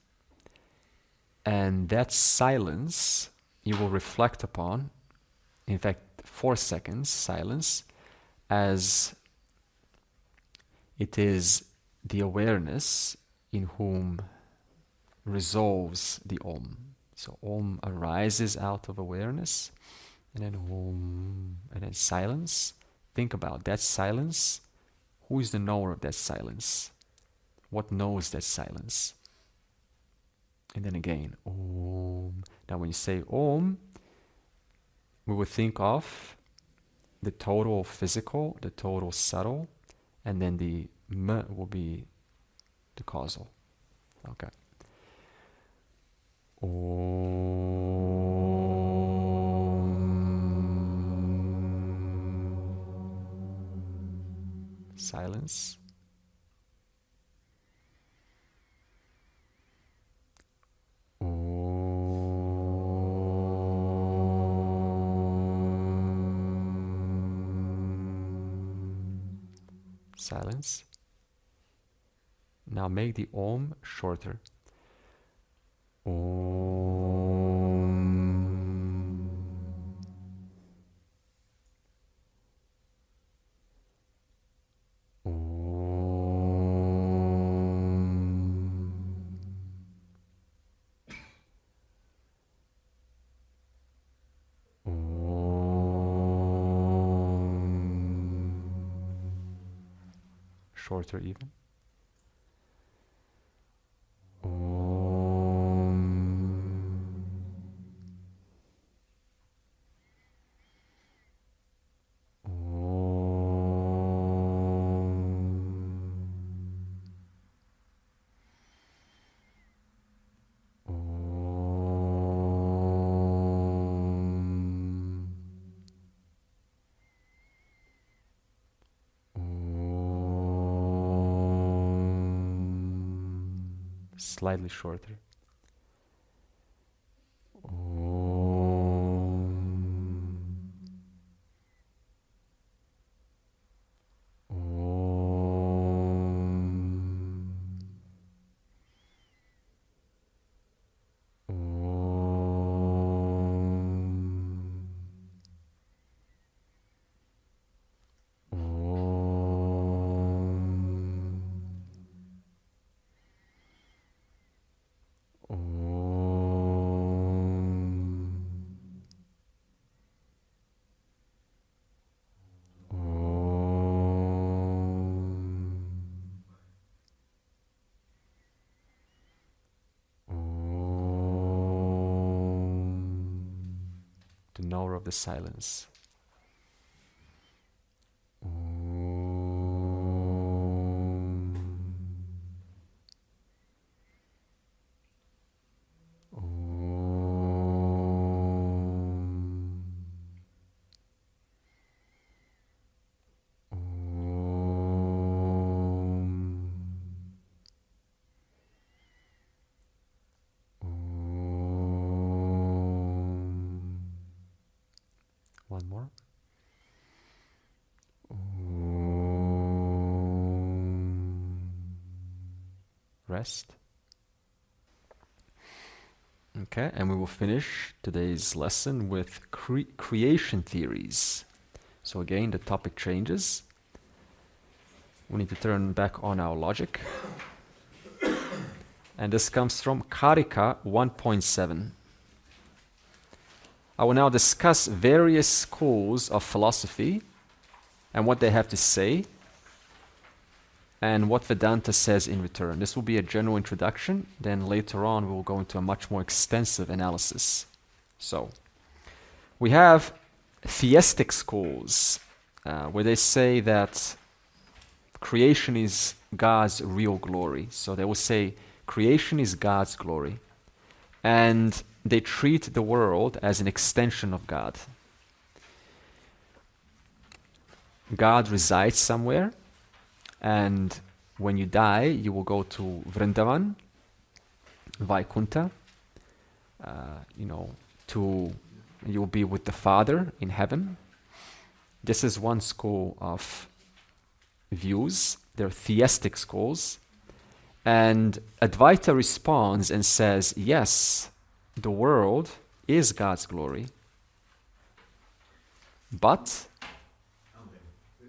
and that silence you will reflect upon, in fact 4 seconds silence, as it is the awareness in whom resolves the Om. So Om arises out of awareness, and then Om, and then silence. Think about that silence. Who is the knower of that silence? What knows that silence? And then again, Om. Now when you say Om, we will think of the total physical, the total subtle, and then the M will be the causal. Okay. Silence. Silence. Now make the Om shorter. Shorter even. Slightly shorter. knower of the silence. One more. Rest. Okay, and we will finish today's lesson with creation theories. So again, the topic changes. We need to turn back on our logic. And this comes from Karika 1.7. I will now discuss various schools of philosophy and what they have to say and what Vedanta says in return. This will be a general introduction. Then later on, we will go into a much more extensive analysis. So, we have theistic schools where they say that creation is God's real glory. So they will say creation is God's glory. And they treat the world as an extension of God. God resides somewhere, and when you die, you will go to Vrindavan, Vaikunta, you will be with the Father in heaven. This is one school of views. They're theistic schools. And Advaita responds and says, yes, the world is God's glory. But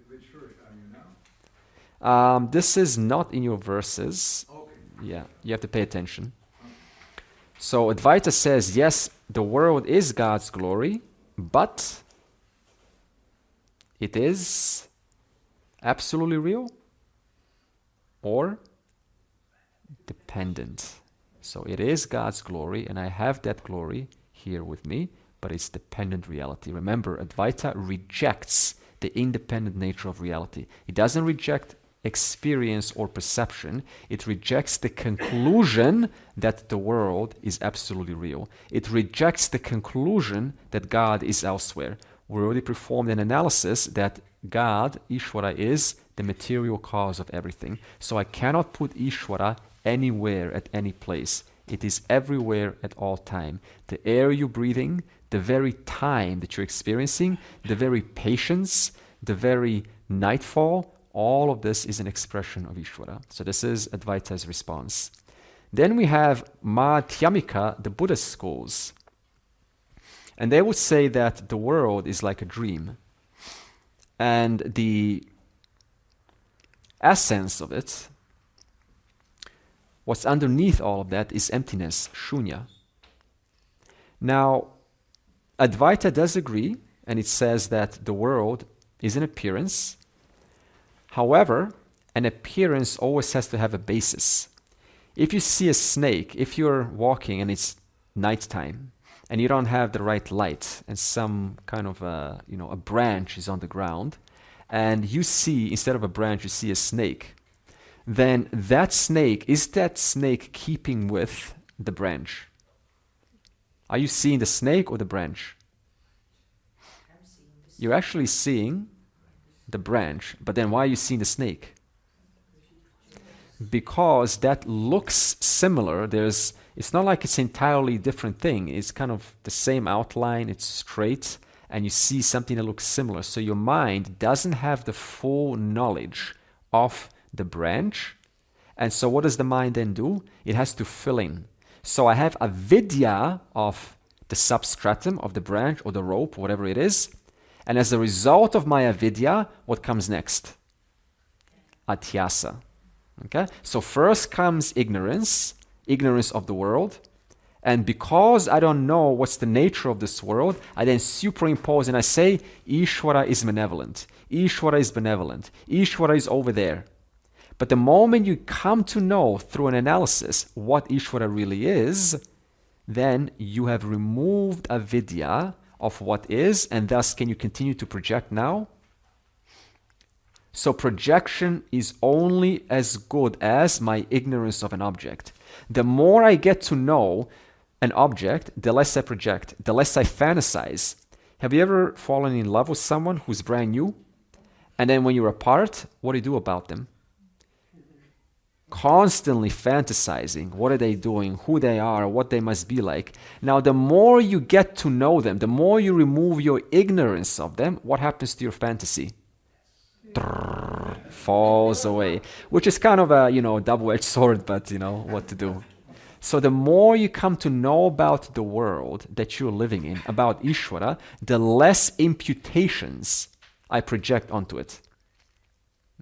which verse are you now? this is not in your verses. Okay. Yeah, you have to pay attention. So Advaita says, yes, the world is God's glory, but it is absolutely real or dependent. So it is God's glory, and I have that glory here with me, but it's dependent reality. Remember, Advaita rejects the independent nature of reality. It doesn't reject experience or perception. It rejects the conclusion that the world is absolutely real. It rejects the conclusion that God is elsewhere. We already performed an analysis that God, Ishvara, is the material cause of everything. So I cannot put Ishvara anywhere at any place. It is everywhere at all time. The air you're breathing, the very time that you're experiencing, the very patience, the very nightfall, all of this is an expression of Ishvara. So this is Advaita's response. Then we have Madhyamika, the Buddhist schools. And they would say that the world is like a dream. And the essence of it, what's underneath all of that, is emptiness, shunya. Now, Advaita does agree, and it says that the world is an appearance. However, an appearance always has to have a basis. If you see a snake, if you're walking and it's nighttime, and you don't have the right light, and some kind of a branch is on the ground, and you see, instead of a branch, you see a snake, then is that snake keeping with the branch? Are you seeing the snake or the branch? You're actually seeing the branch, but then why are you seeing the snake? Because that looks similar. It's not like it's an entirely different thing. It's kind of the same outline, it's straight, and you see something that looks similar. So your mind doesn't have the full knowledge of the branch. And so what does the mind then do? It has to fill in. So I have a vidya of the substratum of the branch or the rope, whatever it is. And as a result of my avidya, what comes next? Adhyasa. Okay? So first comes ignorance of the world. And because I don't know what's the nature of this world, I then superimpose and I say, Ishvara is benevolent. Ishvara is benevolent. Ishvara is over there. But the moment you come to know through an analysis what Ishvara really is, then you have removed avidya of what is, and thus can you continue to project now? So projection is only as good as my ignorance of an object. The more I get to know an object, the less I project, the less I fantasize. Have you ever fallen in love with someone who's brand new? And then when you're apart, what do you do about them? Constantly fantasizing. What are they doing? Who they are? What they must be like. Now, the more you get to know them, the more you remove your ignorance of them, what happens to your fantasy? Falls away. Which is kind of a, double-edged sword, but what to do. So the more you come to know about the world that you're living in, about Ishvara, the less imputations I project onto it.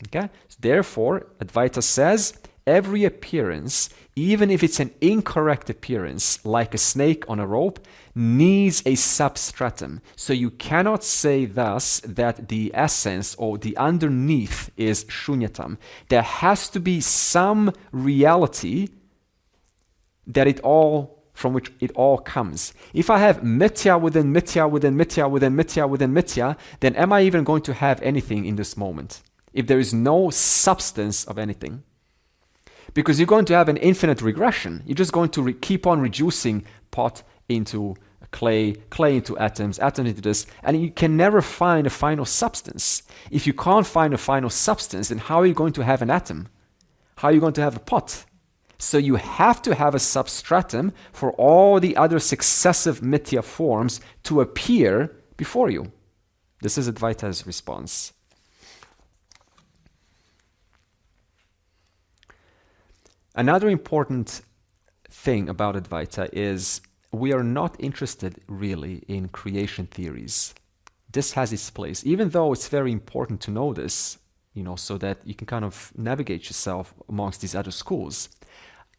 Okay? Therefore, Advaita says, every appearance, even if it's an incorrect appearance, like a snake on a rope, needs a substratum. So you cannot say thus that the essence or the underneath is shunyatam. There has to be some reality from which it all comes. If I have mithya within mithya within mithya within mithya within mithya, then am I even going to have anything in this moment? If there is no substance of anything. Because you're going to have an infinite regression. You're just going to keep on reducing pot into clay, clay into atoms, atoms into this, and you can never find a final substance. If you can't find a final substance, then how are you going to have an atom? How are you going to have a pot? So you have to have a substratum for all the other successive mithya forms to appear before you. This is Advaita's response. Another important thing about Advaita is we are not interested really in creation theories. This has its place, even though it's very important to know this, so that you can kind of navigate yourself amongst these other schools.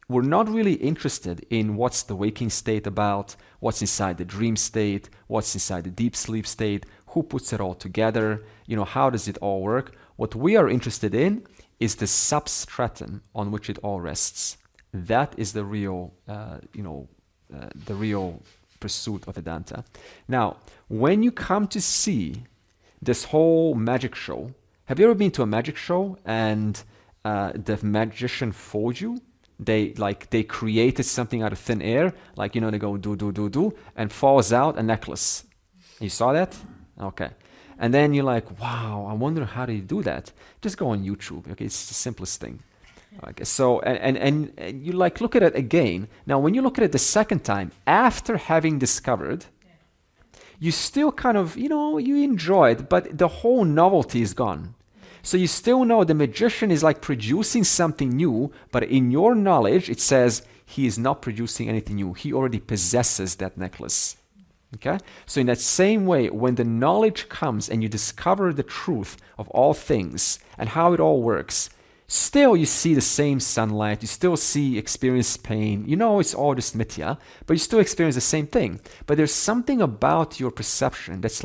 We're not really interested in what's the waking state about, what's inside the dream state, what's inside the deep sleep state, who puts it all together, how does it all work. What we are interested in is the substratum on which it all rests. That is the real, the real pursuit of Vedanta. Now, when you come to see this whole magic show, have you ever been to a magic show and the magician fooled you? They created something out of thin air, they go do, and falls out a necklace. You saw that? Okay. And then you're like, wow, I wonder how do you do that? Just go on YouTube. Okay, it's the simplest thing. Okay, so and you look at it again. Now, when you look at it the second time, after having discovered, you still kind of, you enjoy it, but the whole novelty is gone. So you still know the magician is producing something new, but in your knowledge, it says he is not producing anything new. He already possesses that necklace. Okay? So in that same way, when the knowledge comes and you discover the truth of all things and how it all works, still you see the same sunlight, you still experience pain, it's all just mithya, but you still experience the same thing. But there's something about your perception that's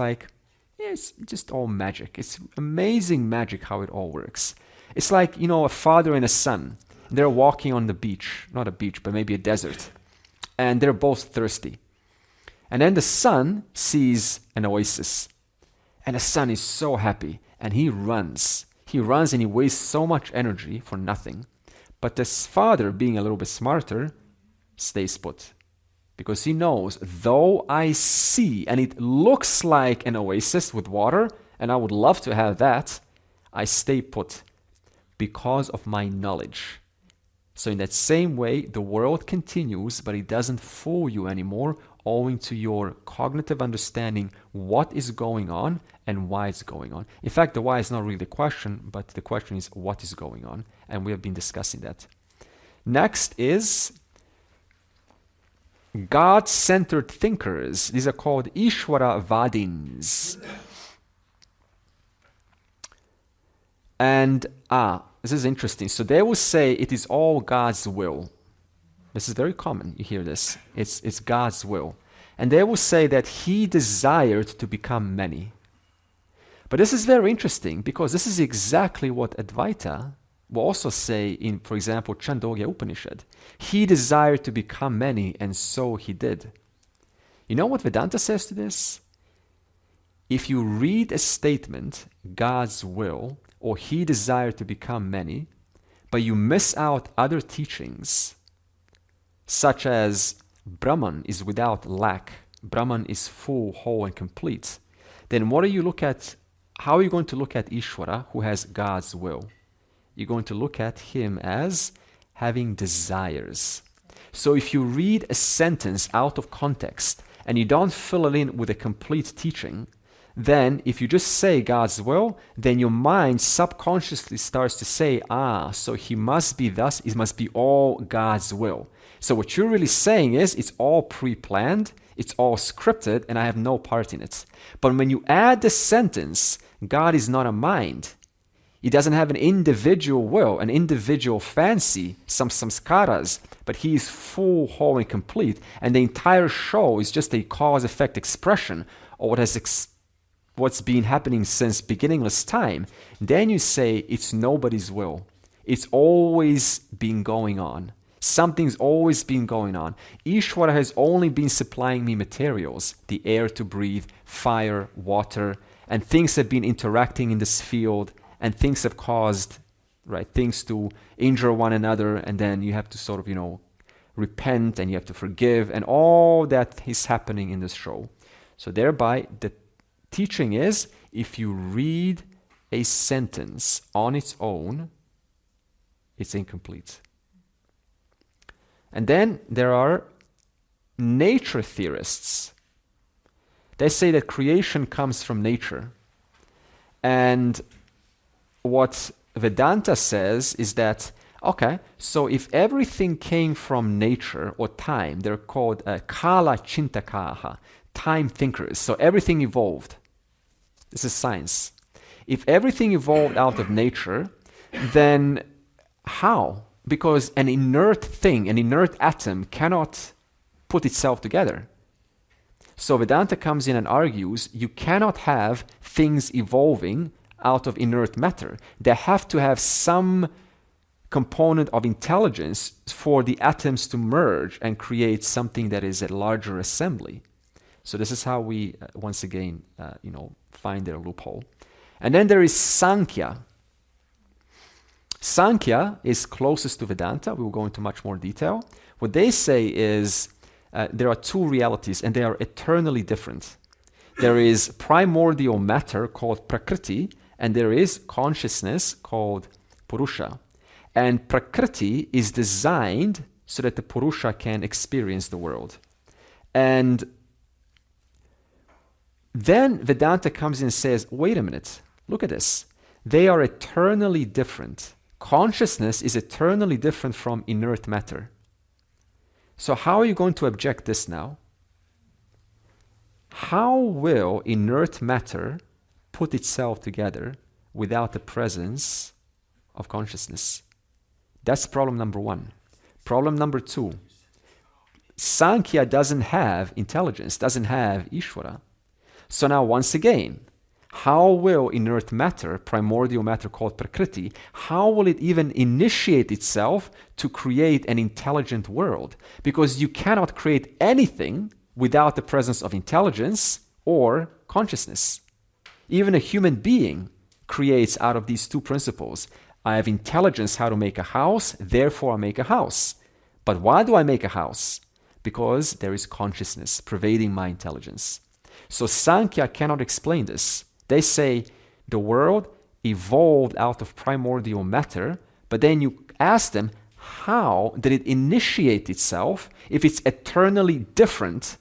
it's just all magic. It's amazing magic how it all works. It's like, a father and a son. They're walking on the beach, not a beach, but maybe a desert. And they're both thirsty. And then the son sees an oasis. And the son is so happy. And he runs. He runs and he wastes so much energy for nothing. But this father, being a little bit smarter, stays put. Because he knows, though I see, and it looks like an oasis with water, and I would love to have that, I stay put because of my knowledge. So in that same way, the world continues, but it doesn't fool you anymore, owing to your cognitive understanding what is going on and why it's going on. In fact, the why is not really the question, but the question is what is going on, and we have been discussing that. Next is God-centered thinkers. These are called Ishvara Vadins. And this is interesting. So they will say it is all God's will. This is very common. You hear this. It's God's will. And they will say that he desired to become many. But this is very interesting because this is exactly what Advaita will also say in, for example, Mandukya Upanishad. He desired to become many, and so he did. You know what Vedanta says to this? if you read a statement, God's will, or He desired to become many, but you miss out other teachings, such as Brahman is without lack, Brahman is full, whole, and complete, then how are you going to look at Ishvara, who has God's will? You're going to look at him as having desires. So if you read a sentence out of context and you don't fill it in with a complete teaching, then if you just say God's will, then your mind subconsciously starts to say, so he must be thus, it must be all God's will. So what you're really saying is it's all pre-planned, it's all scripted, and I have no part in it. But when you add the sentence, God is not a mind. He doesn't have an individual will, an individual fancy, some samskaras, but he is full, whole, and complete. And the entire show is just a cause-effect expression of what's been happening since beginningless time. Then you say it's nobody's will. It's always been going on. Something's always been going on. Ishvara has only been supplying me materials, the air to breathe, fire, water, and things have been interacting in this field, and things have caused, things to injure one another, and then you have to sort of, repent, and you have to forgive, and all that is happening in this show. So thereby, the teaching is, if you read a sentence on its own, it's incomplete. And then there are nature theorists. They say that creation comes from nature. And what Vedanta says is that, so if everything came from nature or time, they're called kala chintakaha, time thinkers. So everything evolved. This is science. If everything evolved out of nature, then how? Because an inert thing, an inert atom cannot put itself together. So Vedanta comes in and argues you cannot have things evolving out of inert matter. They have to have some component of intelligence for the atoms to merge and create something that is a larger assembly. So this is how we, once again, find their loophole. And then there is Sankhya. Sankhya is closest to Vedanta. We will go into much more detail. What they say is there are two realities, and they are eternally different. There is primordial matter called Prakriti, and there is consciousness called Purusha. And Prakriti is designed so that the Purusha can experience the world. And then Vedanta comes in and says, wait a minute, look at this. They are eternally different. Consciousness is eternally different from inert matter. So how are you going to object this now? How will inert matter put itself together without the presence of consciousness? That's problem number one. Problem number two, Sankhya doesn't have intelligence, doesn't have Ishvara. So now once again, how will inert matter, primordial matter called Prakriti, how will it even initiate itself to create an intelligent world? Because you cannot create anything without the presence of intelligence or consciousness. Even a human being creates out of these two principles. I have intelligence how to make a house, therefore I make a house. But why do I make a house? Because there is consciousness pervading my intelligence. So Sankhya cannot explain this. They say the world evolved out of primordial matter, but then you ask them, how did it initiate itself if it's eternally different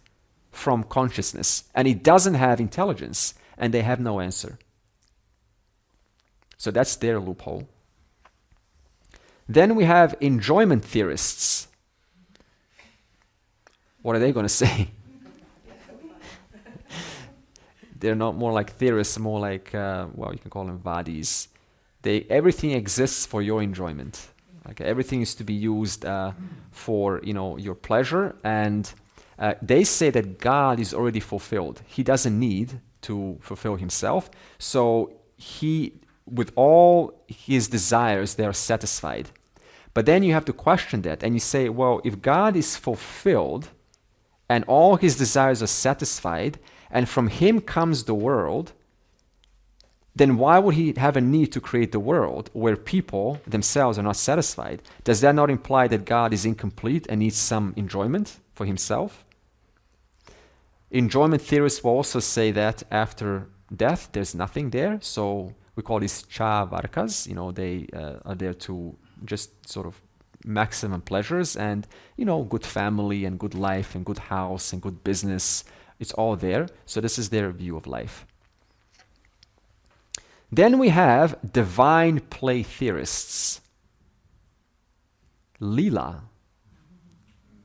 from consciousness and it doesn't have intelligence? And they have no answer. So that's their loophole. Then we have enjoyment theorists. What are they going to say? They're not more like theorists, more like, you can call them vadis. Everything exists for your enjoyment. Everything is to be used for your pleasure. And they say that God is already fulfilled. He doesn't need to fulfill himself. So with all his desires, they are satisfied. But then you have to question that. And you say, well, if God is fulfilled and all his desires are satisfied, and from him comes the world, then why would he have a need to create the world where people themselves are not satisfied? Does that not imply that God is incomplete and needs some enjoyment for himself? Enjoyment theorists will also say that after death, there's nothing there. So we call these chavarkas. They are there to just sort of maximum pleasures and, good family and good life and good house and good business. It's all there. So this is their view of life. Then we have divine play theorists. Lila.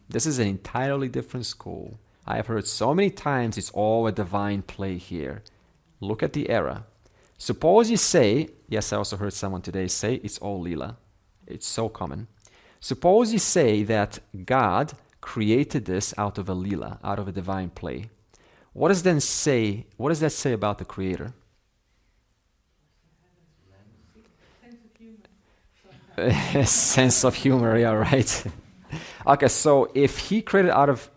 This is an entirely different school. I have heard so many times it's all a divine play here. Look at the era. Suppose you say, yes, I also heard someone today say it's all Lila. It's so common. Suppose you say that God created this out of a Lila, out of a divine play. What does that say about the creator? Sense of humor, yeah, right. Okay, so if he created out of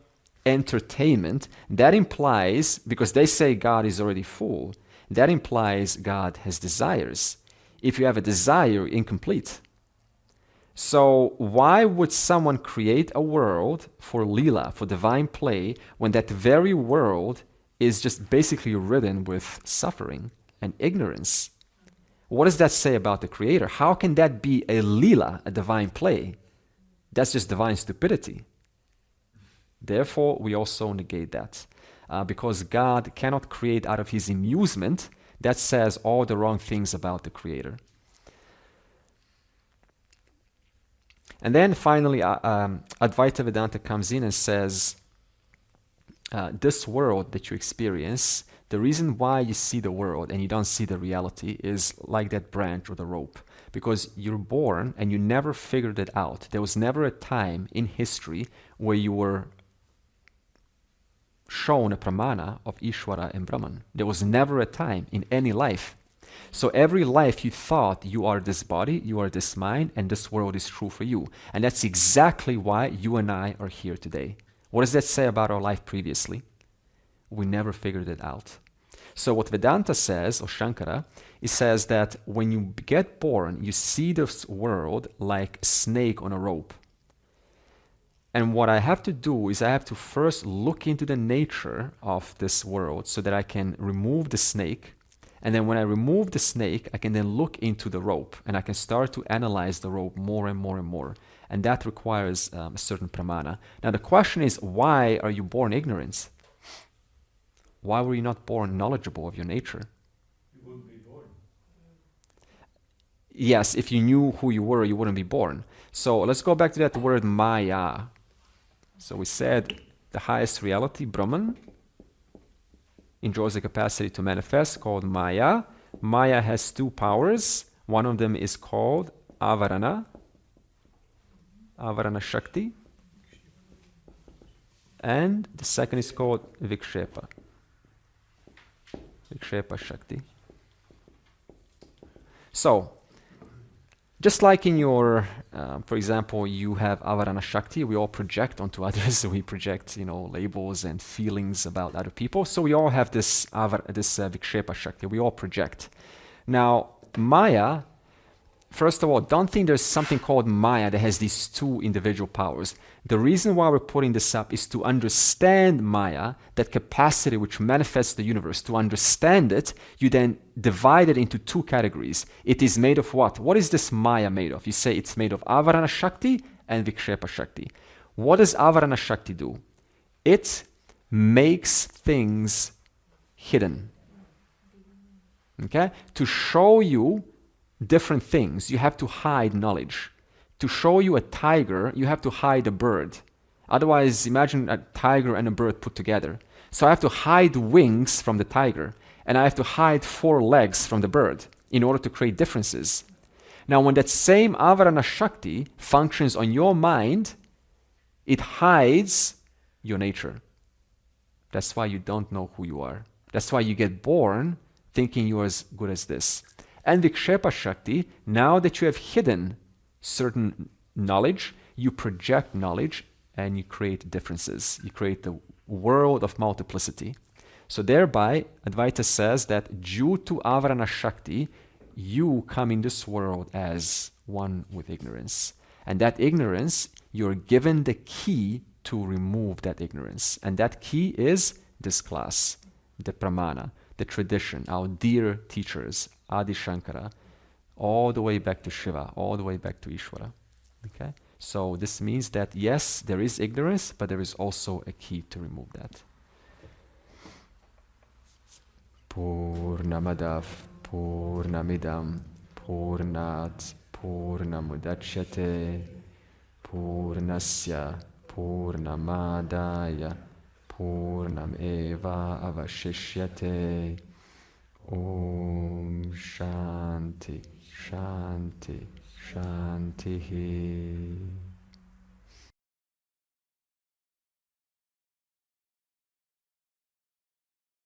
entertainment, that implies, because they say God is already full, that implies God has desires. If you have a desire, you're incomplete. So why would someone create a world for Lila, for divine play, when that very world is just basically ridden with suffering and ignorance? What does that say about the creator? How can that be a Lila, a divine play? That's just divine stupidity. Therefore, we also negate that. Because God cannot create out of his amusement, that says all the wrong things about the creator. And then finally, Advaita Vedanta comes in and says, this world that you experience, the reason why you see the world and you don't see the reality is like that branch or the rope. Because you're born and you never figured it out. There was never a time in history where you were shown a pramana of Ishvara and Brahman. There was never a time in any life. So every life you thought you are this body, you are this mind, and this world is true for you. And that's exactly why you and I are here today. What does that say about our life previously? We never figured it out. So what Vedanta says, or Shankara, it says that when you get born, you see this world like a snake on a rope. And what I have to do is I have to first look into the nature of this world so that I can remove the snake. And then when I remove the snake, I can then look into the rope and I can start to analyze the rope more and more and more. And that requires a certain pramana. Now the question is, why are you born ignorant? Why were you not born knowledgeable of your nature? You wouldn't be born. Yes, if you knew who you were, you wouldn't be born. So let's go back to that word maya. So we said the highest reality, Brahman, enjoys the capacity to manifest, called maya. Maya has two powers. One of them is called avarana Shakti. And the second is called Vikshepa Shakti. So, just like in your, for example, you have Avarana Shakti, we all project onto others. We project, labels and feelings about other people. So we all have this Vikshepa Shakti. We all project. Now, Maya, first of all, don't think there's something called Maya that has these two individual powers. The reason why we're putting this up is to understand Maya, that capacity which manifests the universe. To understand it, you then divide it into two categories. It is made of what? What is this Maya made of? You say it's made of Avarana Shakti and Vikshepa Shakti. What does Avarana Shakti do? It makes things hidden. Okay? To show you different things, you have to hide knowledge. To show you a tiger, you have to hide a bird. Otherwise, imagine a tiger and a bird put together. So I have to hide wings from the tiger, and I have to hide 4 legs from the bird in order to create differences. Now, when that same Avarana Shakti functions on your mind, it hides your nature. That's why you don't know who you are. That's why you get born thinking you're as good as this. And Vikshepa Shakti, now that you have hidden certain knowledge, you project knowledge and you create differences. You create the world of multiplicity. So thereby, Advaita says that due to Avarana Shakti, you come in this world as one with ignorance. And that ignorance, you're given the key to remove that ignorance. And that key is this class, the pramana, the tradition, our dear teachers, Adi Shankara, all the way back to Shiva, all the way back to Ishvara. Okay? So this means that yes, there is ignorance, but there is also a key to remove that. Purnamadav Purnamidam Purnat Purnamudachyate Purnasya Purnamadaya Purnameva Avashishyate. Om Shanti Shanti Shanti.